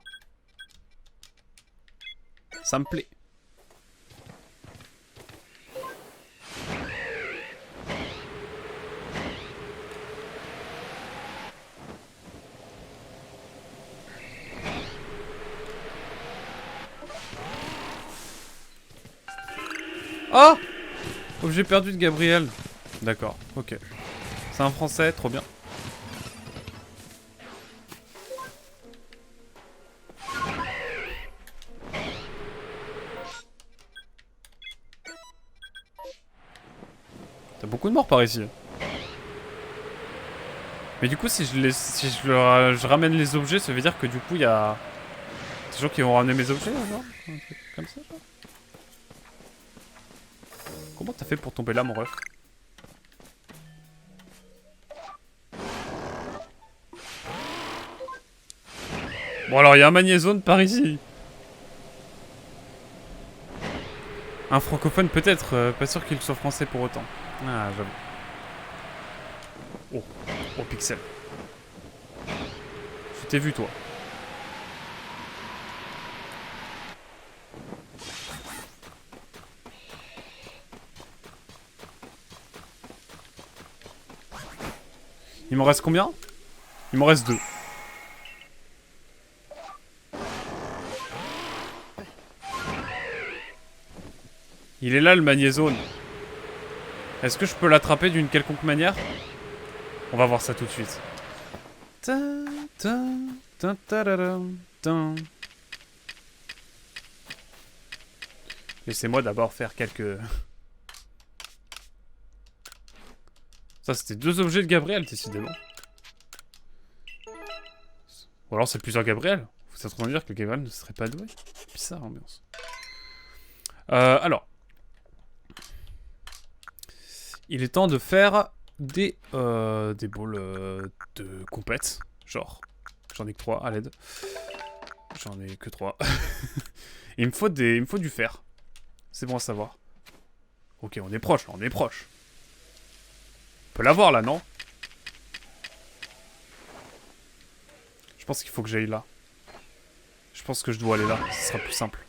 A: Ça me plaît. Oh! Objet perdu de Gabriel. D'accord, ok. C'est un français, trop bien. T'as beaucoup de morts par ici. Mais du coup, si je ramène les objets, ça veut dire que du coup, il y a des gens qui vont ramener mes objets, genre un truc comme ça, genre. Comment t'as fait pour tomber là, mon ref? Bon, alors, il y a un Magnézone par ici. Un francophone, peut-être. Pas sûr qu'il soit français pour autant. Ah, j'avoue. Oh, oh Pixel. Je t'ai vu toi. Il m'en reste combien? Il m'en reste 2. Il est là le magnézone. Est-ce que je peux l'attraper d'une quelconque manière? On va voir ça tout de suite. Laissez-moi d'abord faire quelques... Ça, c'était 2 objets de Gabriel, décidément. Ou alors c'est plusieurs Gabriel. Vous êtes en train de dire que Gabriel ne serait pas doué? Bizarre, ambiance. Alors. Il est temps de faire des balls de compète. Genre. J'en ai que 3 à l'aide. J'en ai que 3. Il me faut du fer. C'est bon à savoir. Ok, on est proche, là, on est proche. On peut l'avoir là, non? Je pense qu'il faut que j'aille là. Je pense que je dois aller là, ce sera plus simple.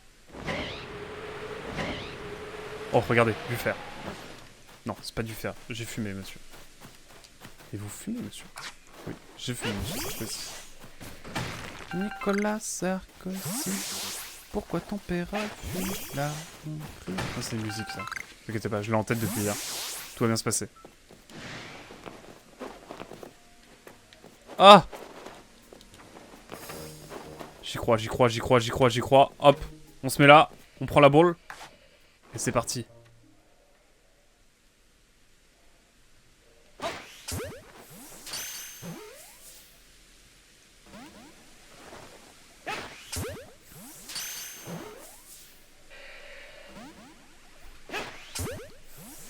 A: Oh, regardez, du fer. Non, c'est pas du fer. J'ai fumé, monsieur. Et vous fumez, monsieur? Oui, j'ai fumé, monsieur. Nicolas Sarkozy, pourquoi ton père a fumé là? Oh, c'est une musique, ça. Ne t'inquiète pas, je l'ai en tête depuis hier. Tout va bien se passer. Ah! J'y crois, j'y crois, j'y crois, j'y crois, j'y crois. Hop, on se met là, on prend la balle. Et c'est parti.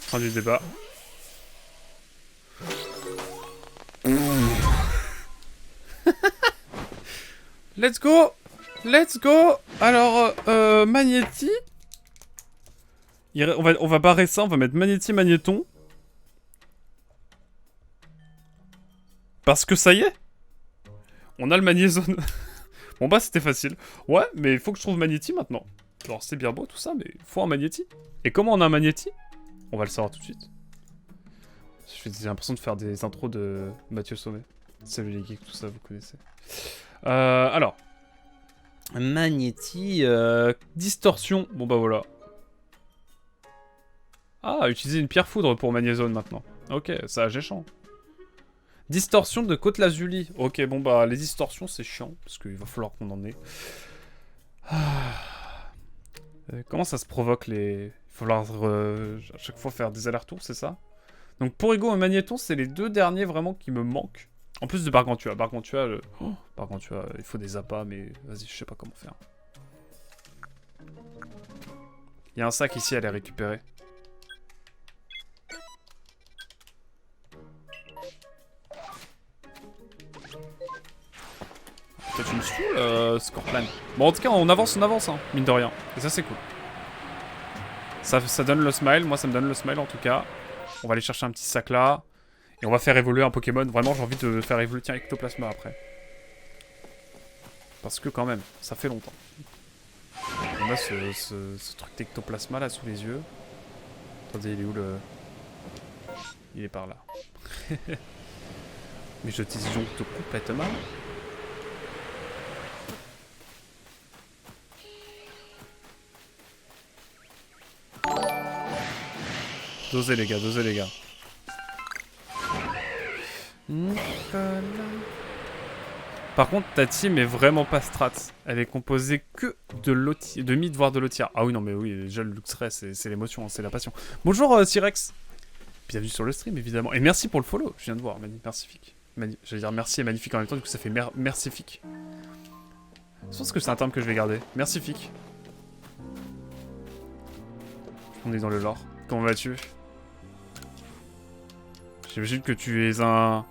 A: Fin du débat. Let's go! Let's go! Alors, Magnéti. On va barrer ça, on va mettre Magnéti, Magnéton. Parce que ça y est! On a le magnézone. Bon bah c'était facile. Ouais, mais il faut que je trouve Magnéti maintenant. Alors c'est bien beau tout ça, mais il faut un Magnéti. Et comment on a un Magnéti? On va le savoir tout de suite. J'ai l'impression de faire des intros de Mathieu Sommet. Salut les geeks, tout ça, vous connaissez. Alors. Magnéti, distorsion. Bon bah voilà. Ah, utiliser une pierre foudre pour magnézone maintenant. Ok, ça agéchant. Distorsion de Côte-Lazuli. Ok, bon bah les distorsions c'est chiant, parce qu'il va falloir qu'on en ait. Comment ça se provoque les... Il va falloir à chaque fois faire des allers-retours, c'est ça? Donc Porigo et Magnéton, c'est les 2 derniers vraiment qui me manquent. En plus de Bargantua. Bargantua, Bargantua, il faut des appâts, mais vas-y, je sais pas comment faire. Il y a un sac ici à les récupérer. Toi, tu me saoules, Scorplan. Bon, en tout cas, on avance, hein, mine de rien. Et ça, c'est cool. Ça donne le smile. Moi, ça me donne le smile, en tout cas. On va aller chercher un petit sac là. Et on va faire évoluer un Pokémon. Vraiment, j'ai envie de faire évoluer tiens, Ectoplasma après. Parce que quand même, ça fait longtemps. On a ce truc d'Ectoplasma là sous les yeux. Attendez, il est où le... Il est par là. Mais je disjoncte complètement. Dosez les gars, dosez les gars. Nicolas. Par contre, ta team est vraiment pas strat. Elle est composée que de mid, voire de lotière. Ah oui, non mais oui, déjà le Luxray, c'est l'émotion, hein, c'est la passion. Bonjour Cyrex. Bienvenue sur le stream, évidemment. Et merci pour le follow, je viens de voir, magnifique. J'allais dire merci et magnifique en même temps, du coup ça fait mercifique. Je pense que c'est un terme que je vais garder. Mercifique. On est dans le lore. Comment vas-tu? J'imagine que tu es un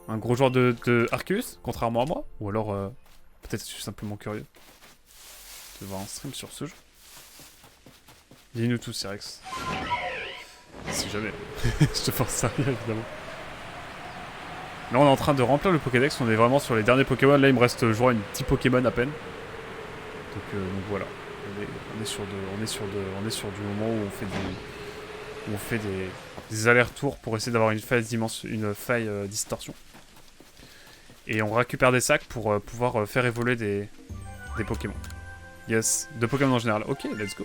A: gros joueur de Arceus, contrairement à moi. Ou alors, peut-être que je suis simplement curieux de voir un stream sur ce jeu. Dis-nous tout, Cyrex. Si jamais. Je te force à rien, évidemment. Là, on est en train de remplir le Pokédex. On est vraiment sur les derniers Pokémon. Là, il me reste, je vois, une petite Pokémon à peine. Donc voilà. On est sur du moment où on fait des allers-retours pour essayer d'avoir une faille distorsion. Et on récupère des sacs pour pouvoir faire évoluer des Pokémon. Yes, de Pokémon en général. Ok, let's go.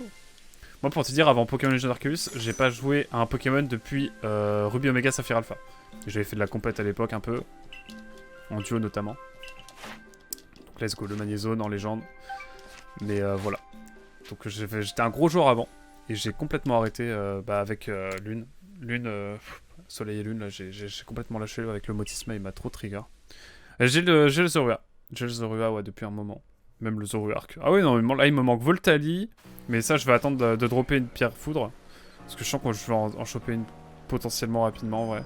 A: Moi, pour te dire, avant Pokémon Legend Arceus, j'ai pas joué à un Pokémon depuis Ruby Omega Saphir Alpha. J'avais fait de la compète à l'époque un peu, en duo notamment. Donc let's go, le Magnézone en légende. Mais voilà. Donc j'étais un gros joueur avant, et j'ai complètement arrêté avec Lune. Soleil et Lune, là, j'ai complètement lâché avec le Motisma, il m'a trop trigger. J'ai le Zorua. J'ai le Zorua, ouais, depuis un moment. Même le Zoroark. Ah oui, non, là, il me manque Voltali. Mais ça, je vais attendre de dropper une pierre foudre. Parce que je sens que je vais en choper une potentiellement rapidement, ouais.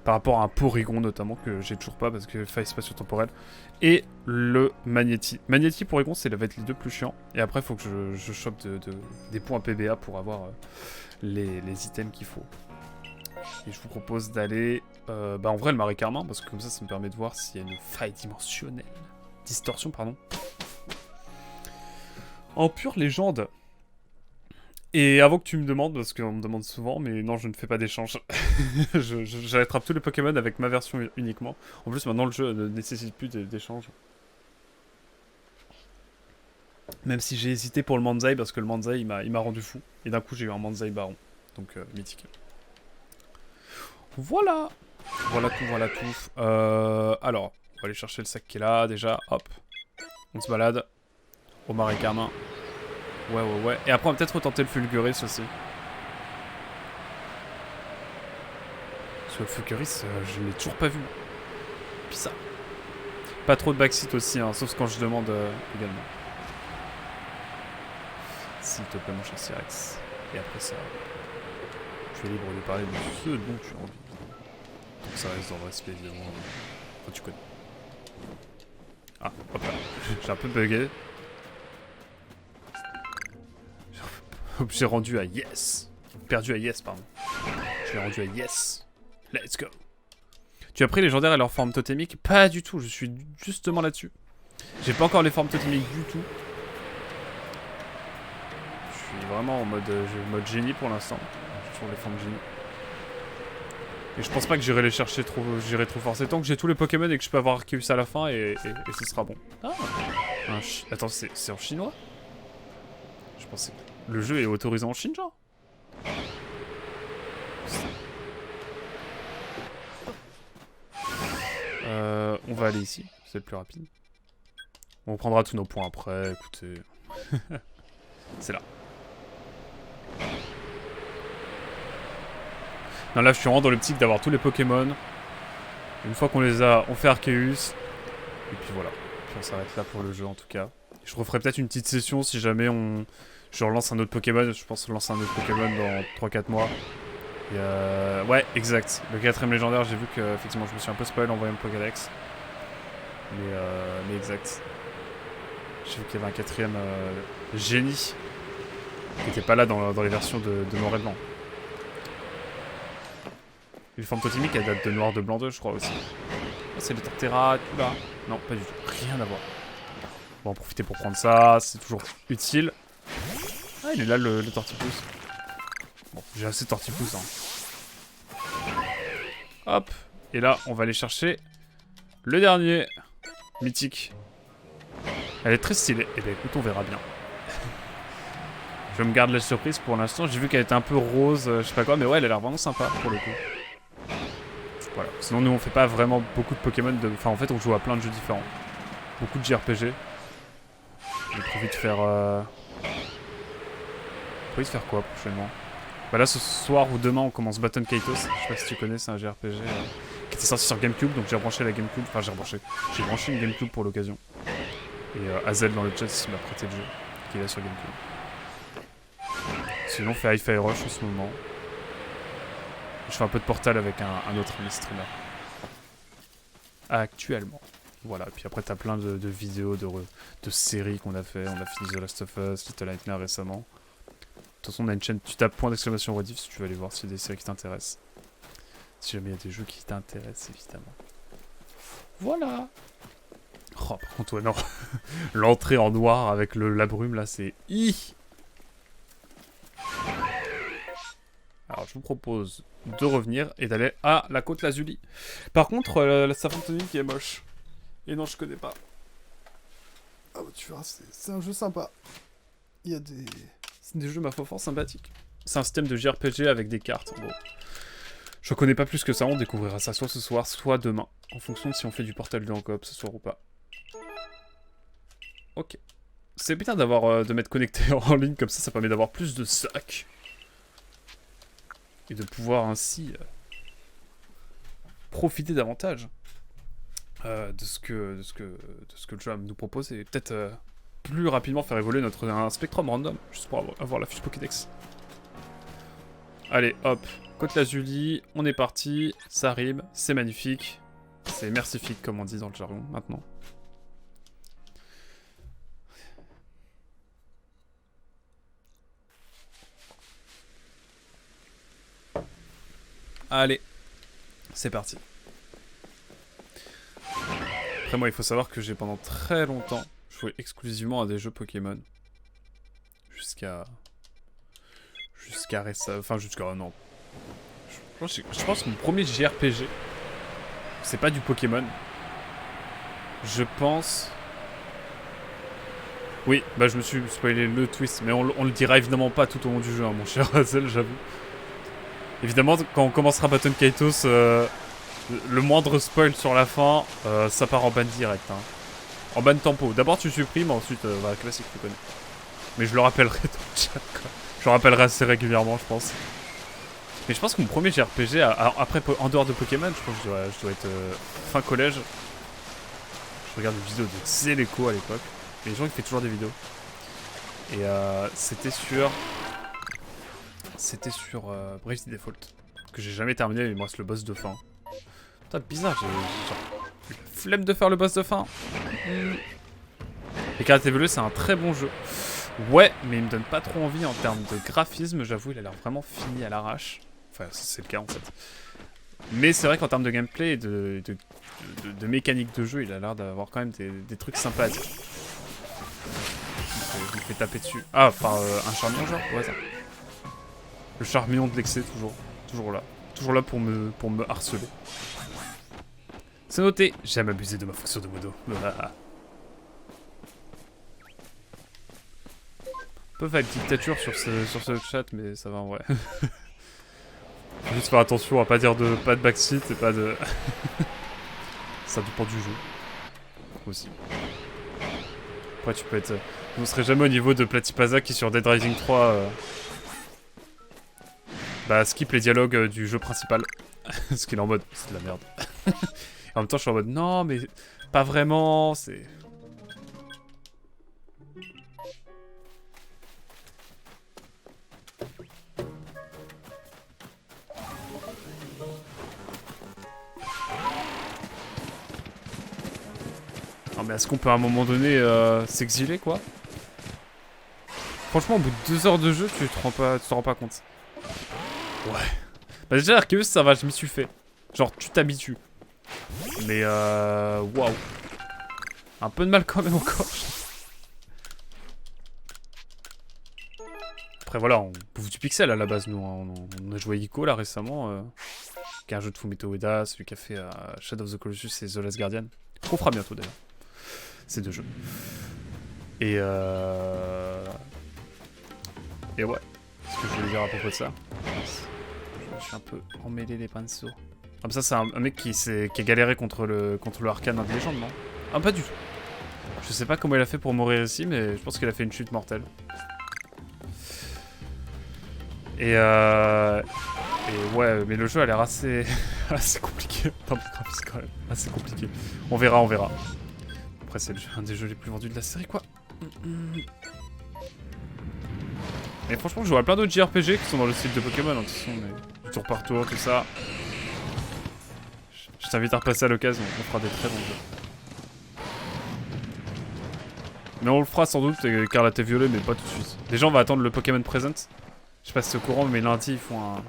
A: Par rapport à un Porygon, notamment, que j'ai toujours pas, parce que faille spatio-temporelle. Et le Magnéti. Magnéti, Porygon, ça va être les deux plus chiants. Et après, il faut que je chope des points PBA pour avoir les items qu'il faut. Et je vous propose d'aller... en vrai, le Marais Carmin, parce que comme ça me permet de voir s'il y a une faille dimensionnelle. Distorsion, pardon. En pure légende. Et avant que tu me demandes, parce qu'on me demande souvent, mais non, je ne fais pas d'échange. J'attrape tous les Pokémon avec ma version uniquement. En plus, maintenant, le jeu ne nécessite plus d'échange. Même si j'ai hésité pour le Manzai, parce que le Manzai, il m'a rendu fou. Et d'un coup, j'ai eu un Manzai Baron. Donc, mythique. Voilà. Voilà tout. Alors, on va aller chercher le sac qui est là, déjà. Hop. On se balade. Au Marais Carmin. Ouais. Et après, on va peut-être retenter le Fulguris aussi. Parce que le Fulguris, je ne l'ai toujours pas vu. Bizarre. Pas trop de backseat aussi, hein, sauf quand je demande également. S'il te plaît, mon cher Cyrex. Et après ça, tu es libre de parler de ce dont tu as envie. Donc ça reste dans le respect, évidemment. Enfin, tu connais. Ah, hop là. J'ai un peu bugué. J'ai rendu à yes. Perdu à yes, pardon. J'ai rendu à yes. Let's go. Tu as pris les légendaires et leur forme totémique? Pas du tout, je suis justement là-dessus. J'ai pas encore les formes totémiques du tout. Je suis vraiment en mode génie pour l'instant. J'ai toujours les formes génie. Et je pense pas que j'irai les chercher trop fort. C'est tant que j'ai tous les Pokémon et que je peux avoir Arceus à la fin et ce sera bon. Ah. Attends, c'est en chinois? Je pensais que le jeu est autorisé en Chine, genre? On va aller ici, c'est le plus rapide. On prendra tous nos points après, écoutez. C'est là. Non, là, je suis vraiment dans l'optique d'avoir tous les Pokémon. Une fois qu'on les a, on fait Arceus. Et puis voilà. Puis on s'arrête là pour le jeu, en tout cas. Je referai peut-être une petite session si jamais je relance un autre Pokémon. Je pense lancer un autre Pokémon dans 3-4 mois. Et ouais, exact. Le 4ème légendaire, j'ai vu que effectivement, je me suis un peu spoil en voyant le Pokédex. Mais exact. J'ai vu qu'il y avait un 4ème génie qui n'était pas là dans les versions de noir et blanc. Les formes totémiques, elles datent de noir de blanc 2, je crois aussi. Oh, c'est le Torterra, tout là. Non, pas du tout. Rien à voir. Bon, en profiter pour prendre ça, c'est toujours utile. Ah, il est là le Tortipousse. Bon, j'ai assez de Tortipousse, hein. Hop. Et là, on va aller chercher le dernier. Mythique. Elle est très stylée. Eh ben écoute, on verra bien. Je me garde la surprise pour l'instant. J'ai vu qu'elle était un peu rose, je sais pas quoi, mais ouais, elle a l'air vraiment sympa pour le coup. Voilà. Sinon, nous, on fait pas vraiment beaucoup de Pokémon. Enfin, en fait, on joue à plein de jeux différents. Beaucoup de JRPG. J'ai prévu de faire... Prévu de faire quoi prochainement? Bah là, ce soir ou demain, on commence Baton Kaitos. Je sais pas si tu connais, c'est un JRPG qui était sorti sur Gamecube, donc j'ai rebranché la Gamecube. Enfin, j'ai branché une Gamecube pour l'occasion. Et Azel dans le chat, il m'a prêté le jeu, qui est là sur Gamecube. Sinon, on fait Hi-Fi Rush en ce moment. Je fais un peu de Portal avec un autre streamer. Actuellement. Voilà, et puis après t'as plein de vidéos, de séries qu'on a fait. On a fini The Last of Us, Little Nightmares récemment. De toute façon, on a une chaîne, tu tapes .! Rediff si tu veux aller voir s'il y a des séries qui t'intéressent. Si jamais il y a des jeux qui t'intéressent, évidemment. Voilà. Oh, par contre, ouais, non. L'entrée en noir avec la brume, là, c'est... Alors, je vous propose de revenir et d'aller à la côte Lazuli. Par contre, la Safontaine qui est moche. Et non, je connais pas. Ah bah tu verras, c'est un jeu sympa. Il y a des... C'est des jeux, ma foi, fort sympathiques. C'est un système de JRPG avec des cartes, bon. Je connais pas plus que ça, on découvrira ça soit ce soir, soit demain. En fonction de si on fait du Portal 2 en coop ce soir ou pas. Ok. C'est bien d'avoir de m'être connecté en ligne, comme ça permet d'avoir plus de sacs. Et de pouvoir ainsi profiter davantage de ce que le jeu a à nous propose et peut-être plus rapidement faire évoluer un spectrum random, juste pour avoir la fiche Pokédex. Allez, hop, Côte Lazuli, on est parti, ça rime, c'est magnifique, c'est mercifique comme on dit dans le jargon maintenant. Allez, c'est parti. Après moi, il faut savoir que j'ai pendant très longtemps joué exclusivement à des jeux Pokémon. Jusqu'à récemment... Enfin, jusqu'à... non. Je pense que mon premier JRPG, c'est pas du Pokémon. Je pense... Oui, bah je me suis spoilé le twist, mais on le dira évidemment pas tout au long du jeu, hein, mon cher Hazel, j'avoue. Évidemment, quand on commencera Baton Kaitos, le moindre spoil sur la fin, ça part en ban direct. Hein. En ban tempo. D'abord tu supprimes, ensuite, bah, classique, tu connais. Mais je le rappellerai dans le chat, quoi. Je le rappellerai assez régulièrement, je pense. Mais je pense que mon premier JRPG, après, en dehors de Pokémon, je pense que je dois être fin collège. Je regarde des vidéos de Zéléco à l'époque. Et les gens, ils font toujours des vidéos. Et c'était sur... Bravely Default. Que j'ai jamais terminé, mais moi c'est le boss de fin. Putain, bizarre, j'ai genre la flemme de faire le boss de fin. Et Karate Velu, c'est un très bon jeu. Ouais, mais il me donne pas trop envie en termes de graphisme, j'avoue, il a l'air vraiment fini à l'arrache. Enfin, c'est le cas en fait. Mais c'est vrai qu'en termes de gameplay et de mécanique de jeu, il a l'air d'avoir quand même des trucs sympathiques. Il me fait taper dessus. Ah, par un charmillon genre? Ouais, ça. Le charmillon de l'excès, toujours là. Toujours là pour me harceler. C'est noté, j'aime abuser de ma fonction de modo. On peut faire une dictature sur ce chat, mais ça va en vrai. Faut juste faire attention à pas dire pas de backseat et pas de... Ça dépend du jeu. Aussi. Après tu peux être... On serait jamais au niveau de Platypasa qui sur Dead Rising 3... Bah skip les dialogues du jeu principal. Parce qu'il est en mode, c'est de la merde. En même temps je suis en mode, non mais pas vraiment, c'est... Non mais est-ce qu'on peut à un moment donné s'exiler quoi? Franchement au bout de 2 heures de jeu tu t'en rends pas compte. Ouais. Bah déjà Arceus ça va, je m'y suis fait. Genre tu t'habitues. Mais waouh. Un peu de mal quand même encore. Après voilà, on bouffe du pixel à la base nous. Hein. On a joué à Ico là récemment. Qui est un jeu de Fumito Ueda, celui qui a fait Shadow of the Colossus et The Last Guardian. Qu'on fera bientôt d'ailleurs. Ces deux jeux. Et ouais. Qu'est-ce que je voulais dire à propos de ça? Je suis un peu emmêlé les pinceaux. Comme ça, c'est un mec qui a galéré contre le Arcane de légende, non? Ah, pas du tout. Je sais pas comment il a fait pour mourir ici, mais je pense qu'il a fait une chute mortelle. Et ouais, mais le jeu a l'air assez compliqué. Tant pis, graphisme quand même. Assez compliqué. On verra. Après, c'est un des jeux les plus vendus de la série, quoi. Et franchement, je joue à plein d'autres JRPG qui sont dans le style de Pokémon, hein, de toute façon, mais tour par tour, tout ça. Je t'invite à repasser à l'occasion, on fera des très bons jeux. Mais on le fera sans doute, car là t'es violet, mais pas tout de suite. Déjà, on va attendre le Pokémon Present. Je sais pas si c'est au courant, mais lundi, ils font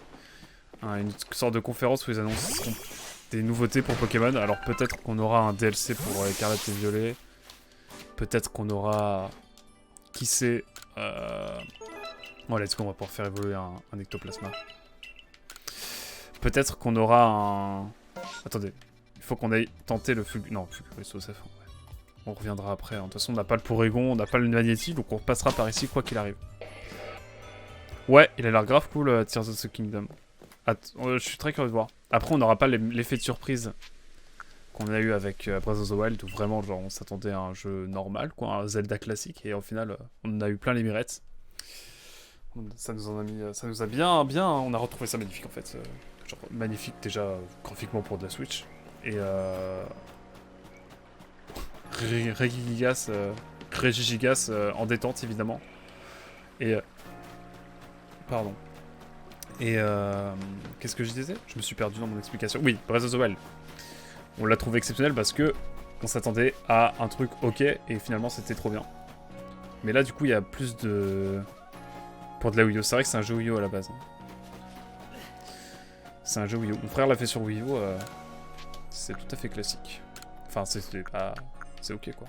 A: une sorte de conférence où ils annoncent des nouveautés pour Pokémon. Alors peut-être qu'on aura un DLC pour Écarlate et Violet. Peut-être qu'on aura... Qui sait Bon, let's go, on va pouvoir faire évoluer un ectoplasma. Peut-être qu'on aura un... Attendez, il faut qu'on aille tenter le Fulgurus. Non, Fulgurus au Zephyr, ouais. On reviendra après. De toute façon, on n'a pas le Porygon, on n'a pas le Magnétique, donc on repassera par ici quoi qu'il arrive. Ouais, il a l'air grave cool, Tears of the Kingdom. Je suis très curieux de voir. Après, on n'aura pas l'effet de surprise qu'on a eu avec Breath of the Wild, où vraiment, genre, on s'attendait à un jeu normal, quoi, un Zelda classique, et au final, on a eu plein les mirettes. Ça nous en a mis, ça nous a bien, on a retrouvé ça magnifique en fait. Genre magnifique déjà graphiquement pour de la Switch. Et Regigigas en détente évidemment. Et pardon. Et qu'est-ce que je disais? Je me suis perdu dans mon explication. Oui, Breath of the Wild. On l'a trouvé exceptionnel parce que on s'attendait à un truc ok et finalement c'était trop bien. Mais là du coup il y a plus de... Pour de la Wii U, c'est vrai que c'est un jeu Wii U à la base. C'est un jeu Wii U. Mon frère l'a fait sur Wii U, c'est tout à fait classique. Enfin, c'est pas... C'est ok quoi.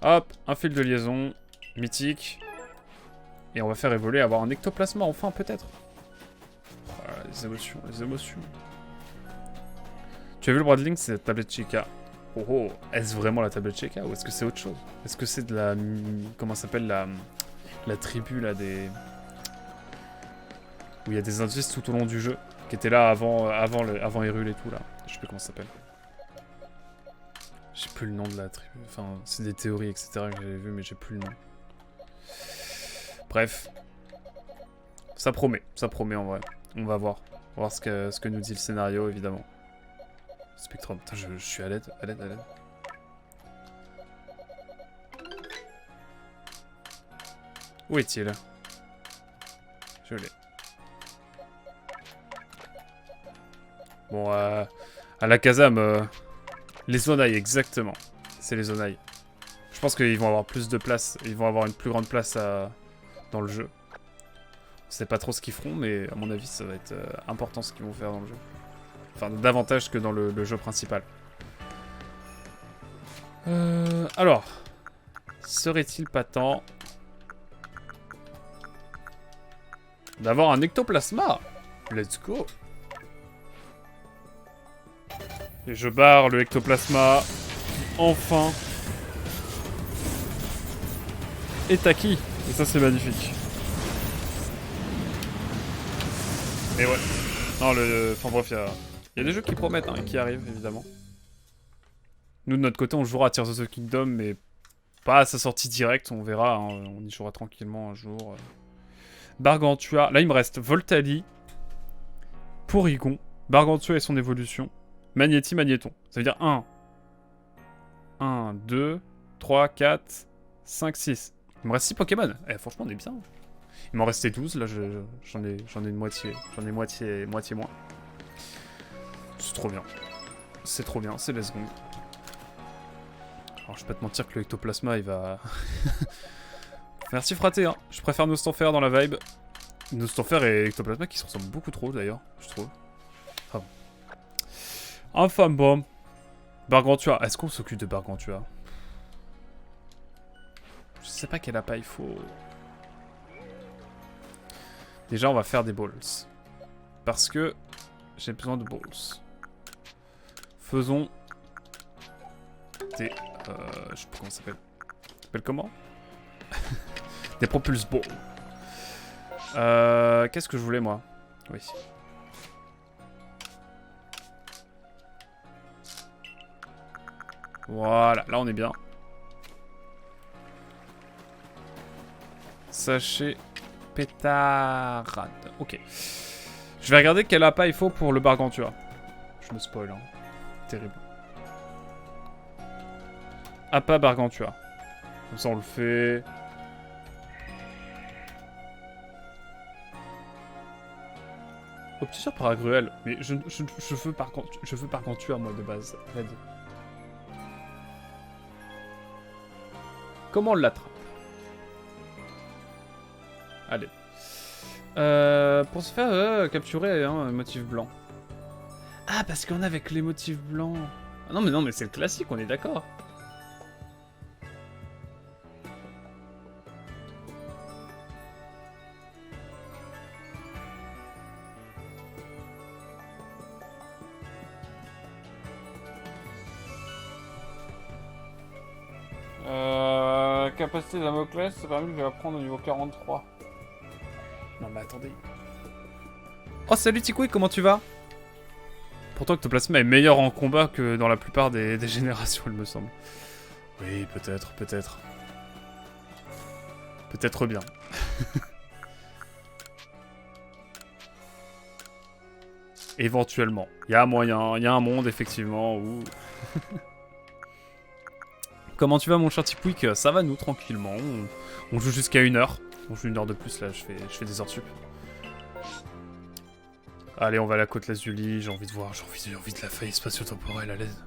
A: Hop, un fil de liaison, mythique. Et on va faire évoluer, avoir un ectoplasma enfin peut-être. Oh là là, les émotions, les émotions. Tu as vu le bras de Link, c'est la tablette Chica. Oh oh, est-ce vraiment la tablette Chica ou est-ce que c'est autre chose? Est-ce que c'est de la... Comment ça s'appelle la tribu là des... Où il y a des indices tout au long du jeu, qui étaient là avant Hyrule et tout là. Je sais plus comment ça s'appelle. J'ai plus le nom de la tribu. Enfin, c'est des théories, etc. que j'avais vu, mais j'ai plus le nom. Bref. Ça promet en vrai. On va voir. On va voir ce que nous dit le scénario, évidemment. Spectrum. Putain, je suis à l'aide, à l'aide. Où est-il? Je l'ai. Bon, à la Kazam, les Zonailles, exactement. C'est les Zonailles. Je pense qu'ils vont avoir plus de place. Ils vont avoir une plus grande place dans le jeu. On sait pas trop ce qu'ils feront, mais à mon avis, ça va être important ce qu'ils vont faire dans le jeu. Enfin, davantage que dans le jeu principal. Alors, serait-il pas temps d'avoir un ectoplasma? Let's go! Et je barre le ectoplasma. Enfin. Est acquis. Et ça, c'est magnifique. Mais ouais. Non, enfin bref, il y a des jeux qui promettent hein, et qui arrivent, évidemment. Nous, de notre côté, on jouera à Tears of the Kingdom, mais pas à sa sortie directe. On verra. Hein, on y jouera tranquillement un jour. Bargantua. Là, il me reste Voltali, Porygon, Bargantua et son évolution. Magnéti, Magnéton. Ça veut dire 1, 2, 3, 4, 5, 6. Il me reste 6 Pokémon. Eh, franchement, on est bien. Il m'en restait 12. Là, j'en ai une moitié. J'en ai moitié moins. C'est trop bien. C'est trop bien. C'est let's go. Alors, je vais pas te mentir que le ectoplasma, il va... Merci Fraté, hein. Je préfère Nostanfer dans la vibe. Nostanfer et ectoplasma qui se ressemblent beaucoup trop, d'ailleurs, je trouve. Enfin bon. Bargantua. Est-ce qu'on s'occupe de Bargantua? Je sais pas quel appât il faut. Déjà, on va faire des balls. Parce que j'ai besoin de balls. Faisons des... je sais pas comment ça s'appelle. Ça s'appelle comment? Des propulse balls. Qu'est-ce que je voulais, moi? Oui. Voilà, là on est bien. Sachet pétarade. Ok. Je vais regarder quel appât il faut pour le Bargantua. Je me spoil, hein. Terrible. Appât Bargantua. Comme ça on le fait. Opticien par agruel. Mais je veux Bargantua moi de base. Red. Comment on l'attrape? Allez. Pour ce faire, capturer un motif blanc. Ah, parce qu'on a avec les motifs blancs. Ah non, mais c'est le classique, on est d'accord. Capacité Damoclès, ça permet de la prendre au niveau 43. Non mais attendez. Oh salut Tikui, comment tu vas? Pourtant Ectoplasma est meilleur en combat que dans la plupart des générations, il me semble. Oui, peut-être, peut-être. Peut-être bien. Éventuellement. Il y a un moyen, il y a un monde effectivement où... Comment tu vas mon cher Tipwick? Ça va nous tranquillement. On joue jusqu'à 1 heure. On joue 1 heure de plus là, je fais des heures sup. Allez, on va à la côte Lazuli, j'ai envie de voir, j'ai envie de la faille spatio-temporelle à l'aise.